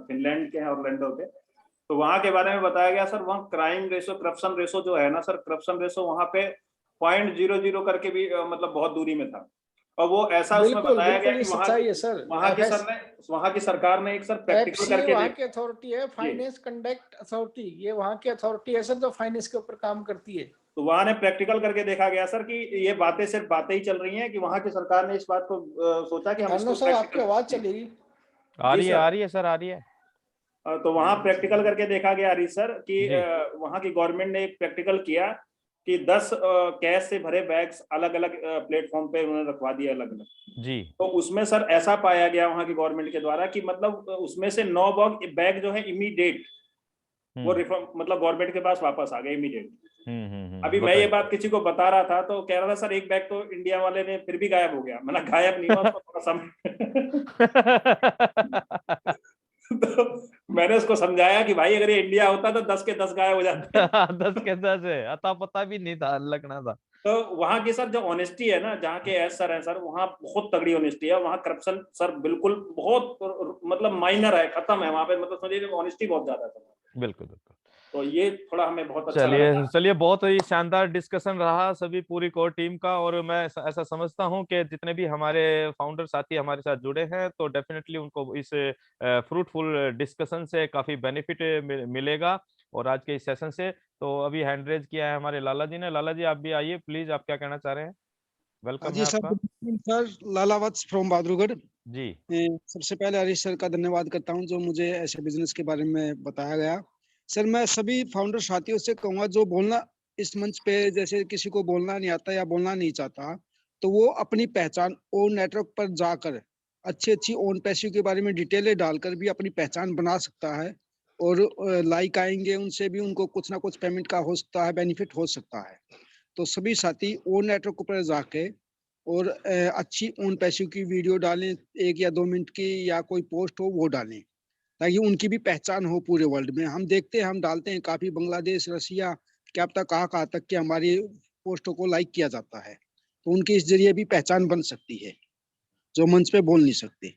फिनलैंड के हैं, ऑरलैंडो के, तो वहां के बारे में बताया गया सर, वहाँ क्राइम रेशो, करप्शन रेशो जो है ना सर, करप्शन रेशो वहां पे 0.00 करके भी मतलब बहुत दूरी में था। और वो ऐसा उसमें बिल्कुल बताया गया बिल्कुल, कि ये सच्चाई है सर। वहां की सरकार ने एक सर प्रैक्टिकल एफसीए करके वहाँ की अथॉरिटी है, फाइनेंस कंडक्ट अथॉरिटी, ये वहाँ की अथॉरिटी है सर जो फाइनेंस के ऊपर काम करती है। तो वहां ने प्रैक्टिकल करके देखा गया सर कि ये बातें सिर्फ बातें ही चल रही हैं, कि वहां की सरकार ने इस बात को सोचा कि हम इसको सर आपकी आवाज प्रैक्टिकल, चलेगी। आ रही है, सर। आ रही है सर, आ रही है। तो वहां प्रैक्टिकल करके देखा गया हरीश सर कि जी। वहां की गवर्नमेंट ने एक प्रैक्टिकल किया कि 10 कैश से भरे बैग्स अलग अलग प्लेटफॉर्म पे उन्होंने रखवा दिए अलग अलग। जी तो उसमें सर ऐसा पाया गया वहां की गवर्नमेंट के द्वारा कि मतलब उसमें से 9 बैग जो है इमीडिएट वो मतलब गवर्नमेंट के पास वापस आ गए इमीडिएट। अभी मैं ये बात किसी को बता रहा था तो कह रहा था सर एक बैग तो इंडिया वाले ने फिर भी गायब हो गया। मैंने गायब नहीं हुआ, उसको थोड़ा समय तो मैंने उसको समझाया कि भाई अगर ये इंडिया होता तो 10 के 10 गायब हो जाते। 10 के 10 है, अता पता भी नहीं था, लगना था। तो वहाँ की सर जो ऑनेस्टी है ना, जहाँ के एस सर हैं सर, वहाँ बहुत तगड़ी ऑनेस्टी है। वहाँ करप्शन सर बिल्कुल बहुत मतलब माइनर है, खत्म है वहाँ पे, मतलब समझिए ऑनेस्टी बहुत ज्यादा है सर। बिल्कुल बिल्कुल। तो ये थोड़ा हमें बहुत अच्छा लगा। चलिए बहुत ही शानदार डिस्कशन रहा सभी पूरी कोर टीम का, और मैं ऐसा समझता हूं कि जितने भी हमारे फाउंडर साथी हमारे साथ जुड़े हैं तो डेफिनेटली उनको इस फ्रूटफुल डिस्कशन से काफी बेनिफिट मिलेगा। और आज के इस सेशन से तो अभी हैंड रेज किया है हमारे लाला जी ने। लाला जी आप भी आइए प्लीज, आप क्या कहना चाह रहे हैं? वेलकम है जी सर, आपका। Good evening sir. Lala Vats from Bahadurgarh. जी सबसे पहले हरीश सर का धन्यवाद करता हूं जो मुझे ऐसे बिजनेस के बारे में बताया गया। सर मैं सभी फाउंडर साथियों से कहूंगा जो बोलना इस मंच पे, जैसे किसी को बोलना नहीं आता या बोलना नहीं चाहता, तो वो अपनी पहचान ओन नेटवर्क पर जाकर अच्छी अच्छी ओन पैसिव के बारे में डिटेलें डालकर भी अपनी पहचान बना सकता है। और लाइक आएंगे उनसे भी उनको कुछ ना कुछ पेमेंट का हो सकता है, बेनिफिट हो सकता है। तो सभी साथी ओन नेटवर्क पर जाके और अच्छी ओन पैसिव की वीडियो डालें, 1 या 2 मिनट की, या कोई पोस्ट हो वो डालें, ताकि उनकी भी पहचान हो पूरे वर्ल्ड में। हम देखते हैं, हम डालते हैं काफी, बांग्लादेश, रसिया, क्या पता कहाँ तक कि हमारी पोस्टों को लाइक किया जाता है। तो उनके इस जरिए भी पहचान बन सकती है जो मंच पे बोल नहीं सकते।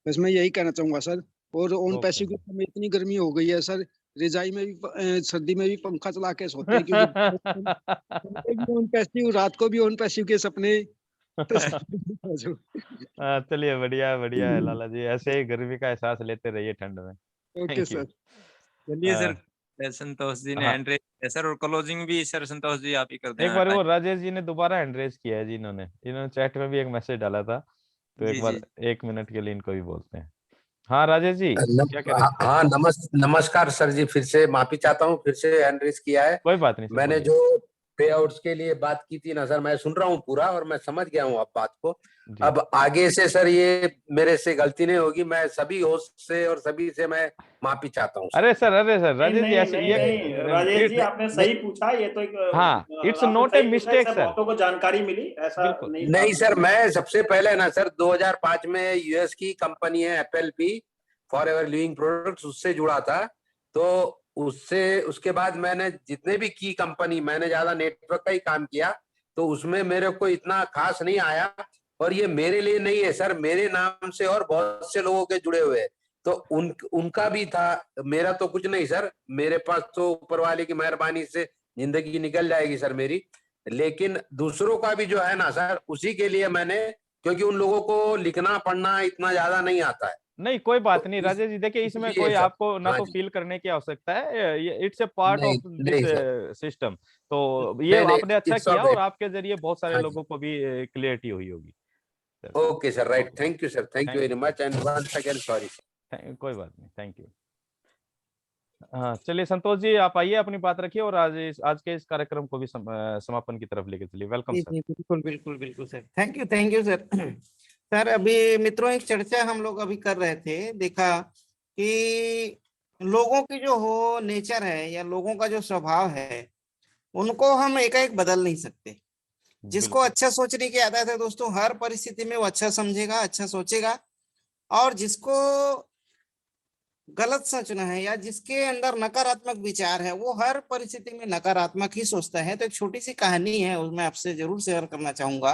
बस मैं यही कहना चाहूंगा सर। और ओन ओके। पैसिव के समय इतनी गर्मी हो गई है सर, रजाई में भी सर्दी में भी पंखा चला के सोते हैं, क्योंकि ओन पैसिव, रात को भी ओन पैसिव के सपने। तो चलिए बढ़िया है लाला जी, ऐसे ही गर्मी का एहसास लेते रहिए ठंड में। Okay thank you. सर। चलिए सर, संतोष जी ने हाँ हैंड रेज किया सर, और क्लोजिंग भी सर संतोष जी आप ही कर एक देना बार वो टाइम। राजेश जी ने दोबारा हैंड रेज किया है जी, इन्होंने चैट में भी एक मैसेज डाला था, तो एक जी बार जी। 1 मिनट के लिए इनको भी बोलते हैं। हाँ राजेश जी क्या कह रहे थे? हाँ नमस्कार सर जी, फिर से माफी चाहता हूँ, फिर से हैंड रेज किया है। कोई बात नहीं सर, मैंने बोलिए। जो पे आउट्स के लिए बात की थी ना सर, मैं सुन रहा हूँ पूरा और मैं समझ गया हूँ अब बात को। जी अब आगे से सर ये मेरे से गलती नहीं होगी, मैं सभी होस्ट से और सभी से मैं माफी चाहता हूँ सर। अरे सर नहीं राजेश जी नहीं ऐसे नहीं ये नहीं राजेश जी, आपने सही पूछा। ये तो एक हाँ इट्स आपने नॉट ए सही पूछा, मिस्टेक इससे सर। बहुतों को जानकारी मिली, ऐसा बिल्कुल नहीं था। नहीं सर, मैं सबसे पहले ना सर 2005 में यूएस की कंपनी है FLP, for ever living products, उससे जुड़ा था। तो उसके बाद मैंने जितने भी की कंपनी, मैंने ज्यादा नेटवर्क का ही काम किया, तो उसमें मेरे को इतना खास नहीं आया। और ये मेरे लिए नहीं है सर, मेरे नाम से और बहुत से लोगों के जुड़े हुए हैं, तो उनका भी था, मेरा तो कुछ नहीं सर। मेरे पास तो ऊपर वाले की मेहरबानी से जिंदगी निकल जाएगी सर मेरी। लेकिन दूसरों का भी जो है ना सर, उसी के लिए मैंने, क्योंकि उन लोगों को लिखना पढ़ना इतना ज्यादा नहीं आता है, नहीं कोई बात तो नहीं राजेश जी, देखिए इसमें इसलिए कोई सर। आपको ना हाँ तो जी। फील करने की आवश्यकता है, इट्स ए पार्ट नहीं ऑफ दिस नहीं सर, सिस्टम। तो ये नहीं आपने अच्छा इट्स किया, ऑल और राइट। आपके जरिए बहुत सारे हाँ लोगों जी। को भी क्लियरिटी हुई होगी। Okay sir, right, okay, thank you sir, thank you thank very you sir, much and once again sorry. कोई बात नहीं, थैंक यू। हाँ चलिए संतोष जी आप आइए, अपनी बात रखिए, और आज के इस कार्यक्रम को भी समापन की तरफ लेके चलिए। वेलकम जी सर। जी बिल्कुल sir. Thank you sir. Sir अभी मित्रों एक चर्चा हम लोग अभी कर रहे थे, देखा कि लोगों की जो हो नेचर है या लोगों का जो स्वभाव है, उनको हम एकाएक बदल नहीं सकते। जिसको बिल्कुल अच्छा सोचने की आदत है दोस्तों, हर परिस्थिति में वो अच्छा समझेगा, अच्छा सोचेगा। और जिसको गलत सोचना है या जिसके अंदर नकारात्मक विचार है, वो हर परिस्थिति में नकारात्मक ही सोचता है। तो एक छोटी सी कहानी है, उसमें आपसे जरूर शेयर करना चाहूंगा।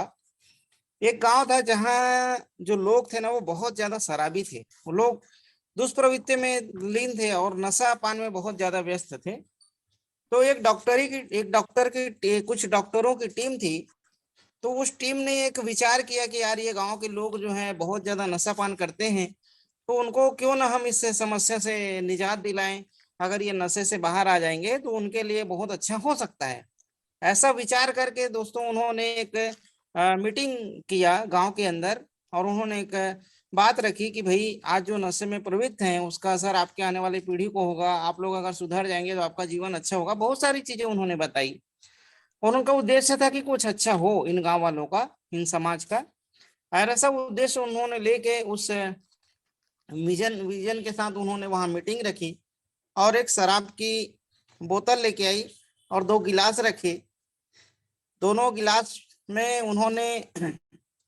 एक गांव था जहाँ जो लोग थे ना, वो बहुत ज्यादा शराबी थे। वो लोग दुष्प्रवृत्ति में लीन थे और नशा पान में बहुत ज्यादा व्यस्त थे। तो कुछ डॉक्टरों की टीम थी। तो उस टीम ने एक विचार किया कि यार ये गांव के लोग जो हैं बहुत ज्यादा नशा पान करते हैं, तो उनको क्यों ना हम इस समस्या से निजात दिलाएं। अगर ये नशे से बाहर आ जाएंगे तो उनके लिए बहुत अच्छा हो सकता है। ऐसा विचार करके दोस्तों उन्होंने एक मीटिंग किया गांव के अंदर, और उन्होंने एक बात रखी कि भाई आज जो नशे में प्रवृत्त हैं उसका असर आपके आने वाली पीढ़ी को होगा। आप लोग अगर सुधर जाएंगे तो आपका जीवन अच्छा होगा। बहुत सारी चीजें उन्होंने बताई, और उनका उद्देश्य था कि कुछ अच्छा हो इन गांव वालों का, इन समाज का। और ऐसा उद्देश्य उन्होंने लेके उस विजन के साथ उन्होंने वहां मीटिंग रखी, और एक शराब की बोतल लेके आई और 2 गिलास रखे। दोनों गिलास में उन्होंने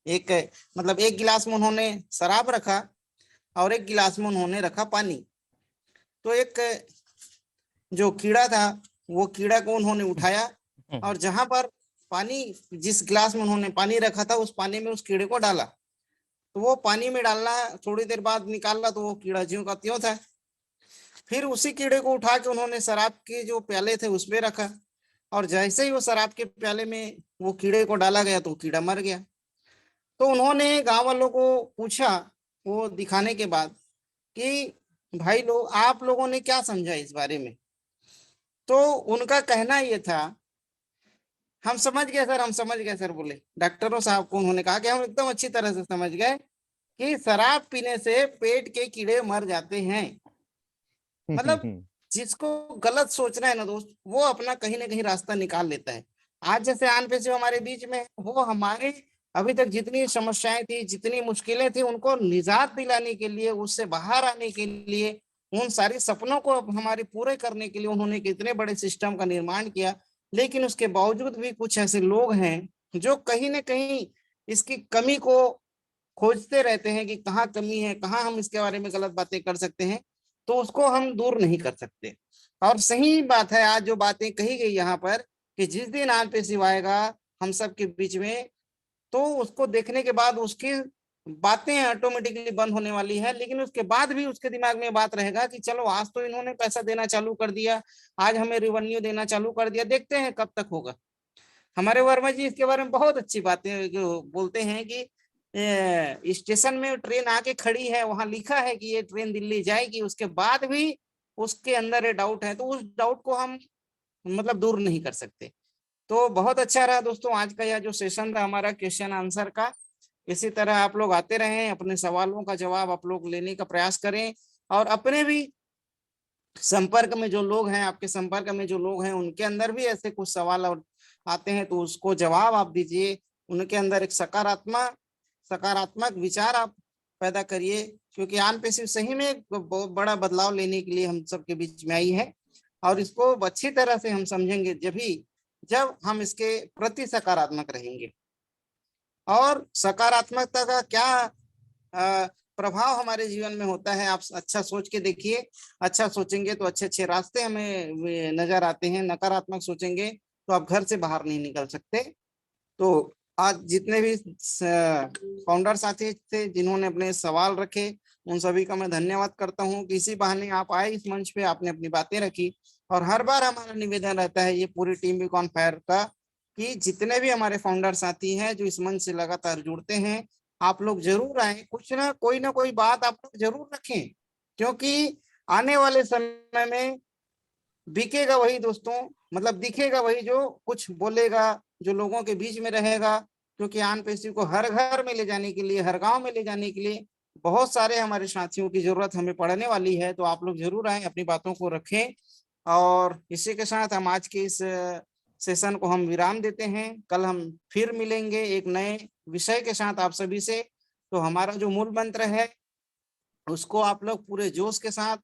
एक एक गिलास में उन्होंने शराब रखा और एक गिलास में उन्होंने रखा पानी। तो एक जो कीड़ा था, वो कीड़ा को उन्होंने उठाया और जहां पर पानी जिस गिलास में उन्होंने पानी रखा था उस पानी में उस कीड़े को डाला, तो वो पानी में डालना, थोड़ी देर बाद निकालना तो वो कीड़ा ज्यों का त्यों था। फिर उसी कीड़े को उठा के उन्होंने शराब के जो प्याले थे उसमें रखा, और जैसे ही वो शराब के प्याले में वो कीड़े को डाला गया तो कीड़ा मर गया। तो उन्होंने गांव वालों को पूछा वो दिखाने के बाद कि भाई लोग, आप लोगों ने क्या समझा इस बारे में? तो उनका कहना ये था, हम समझ गए सर, हम समझ गए सर। बोले डॉक्टरों साहब को उन्होंने कहा कि हम एकदम अच्छी तरह से समझ गए कि शराब पीने से पेट के कीड़े मर जाते हैं। मतलब जिसको गलत सोचना है ना दोस्त, वो अपना कहीं ना कहीं रास्ता निकाल लेता है। आज जैसे आन पे जो हमारे बीच में, वो हमारे अभी तक जितनी समस्याएं थी, जितनी मुश्किलें थी, उनको निजात दिलाने के लिए, उससे बाहर आने के लिए, उन सारे सपनों को हमारे पूरे करने के लिए उन्होंने कितने बड़े सिस्टम का निर्माण किया। लेकिन उसके बावजूद भी कुछ ऐसे लोग हैं जो कहीं ना कहीं इसकी कमी को खोजते रहते हैं कि कहाँ कमी है, कहाँ हम इसके बारे में गलत बातें कर सकते हैं, तो उसको हम दूर नहीं कर सकते। और सही बात है, आज जो बातें कही गई यहाँ पर कि जिस दिन आनपे शिव आएगा हम सब के बीच में, तो उसको देखने के बाद उसकी बातें ऑटोमेटिकली बंद होने वाली है। लेकिन उसके बाद भी उसके दिमाग में बात रहेगा कि चलो आज तो इन्होंने पैसा देना चालू कर दिया, आज हमें रेवेन्यू देना चालू कर दिया, देखते हैं कब तक होगा। हमारे वर्मा जी इसके बारे में बहुत अच्छी बातें जो बोलते हैं कि स्टेशन में ट्रेन आके खड़ी है, वहां लिखा है कि ये ट्रेन दिल्ली जाएगी, उसके बाद भी उसके अंदर ये डाउट है, तो उस डाउट को हम मतलब दूर नहीं कर सकते। तो बहुत अच्छा रहा दोस्तों आज का यह जो सेशन था हमारा क्वेश्चन आंसर का। इसी तरह आप लोग आते रहें, अपने सवालों का जवाब आप लोग लेने का प्रयास करें, और अपने भी संपर्क में जो लोग हैं, आपके संपर्क में जो लोग हैं, उनके अंदर भी ऐसे कुछ सवाल और आते हैं तो उसको जवाब आप दीजिए, उनके अंदर एक सकारात्मक विचार आप पैदा करिए, क्योंकि आनपे शिव सही में एक बहुत बड़ा बदलाव लेने के लिए हम सबके बीच में आई है। और इसको अच्छी तरह से हम समझेंगे जब हम इसके प्रति सकारात्मक रहेंगे। और सकारात्मकता का क्या प्रभाव हमारे जीवन में होता है, आप अच्छा सोच के देखिए। अच्छा सोचेंगे तो अच्छे अच्छे रास्ते हमें नजर आते हैं, नकारात्मक सोचेंगे तो आप घर से बाहर नहीं निकल सकते। तो आज जितने भी फाउंडर साथी थे जिन्होंने अपने सवाल रखे, उन सभी का मैं धन्यवाद करता हूं कि इसी बहाने आप आए इस मंच पे, आपने अपनी बातें रखी। और हर बार हमारा निवेदन रहता है ये पूरी टीम बीक ऑन फायर का कि जितने भी हमारे फाउंडर साथी हैं जो इस मंच से लगातार जुड़ते हैं, आप लोग जरूर आए, कुछ ना कोई बात आप लोग जरूर रखें, क्योंकि आने वाले समय में बिकेगा वही दोस्तों, मतलब दिखेगा वही जो कुछ बोलेगा, जो लोगों के बीच में रहेगा। क्योंकि आनपे शिव को हर घर में ले जाने के लिए, हर गांव में ले जाने के लिए बहुत सारे हमारे साथियों की जरूरत हमें पड़ने वाली है। तो आप लोग जरूर आए, अपनी बातों को रखें। और इसी के साथ हम आज के इस सेशन को हम विराम देते हैं। कल हम फिर मिलेंगे एक नए विषय के साथ आप सभी से। तो हमारा जो मूल मंत्र है उसको आप लोग पूरे जोश के साथ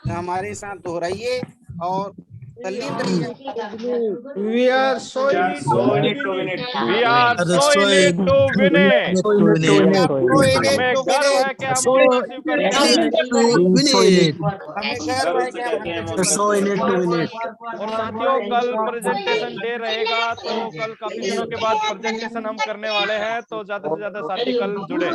हमारे साथ दोहराइए और तल्लीन रहिए। We are so in it to win it. We are so in it to win it. हमें गर्व है कि हम अचीव करेंगे। हमें गर्व है कि हम और साथियों कल प्रेजेंटेशन डे रहेगा, तो कल काफी दिनों के बाद प्रेजेंटेशन हम करने वाले हैं, तो ज्यादा से ज्यादा साथी कल जुड़े।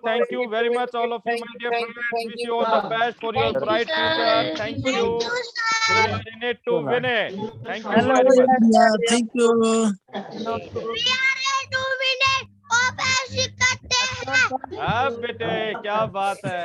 Thank you very much all of you my dear friends, wish you all the best for your bright future. Thank you. We are in it to win it. Thank you very much. Thank you. अब बेटे क्या बात है।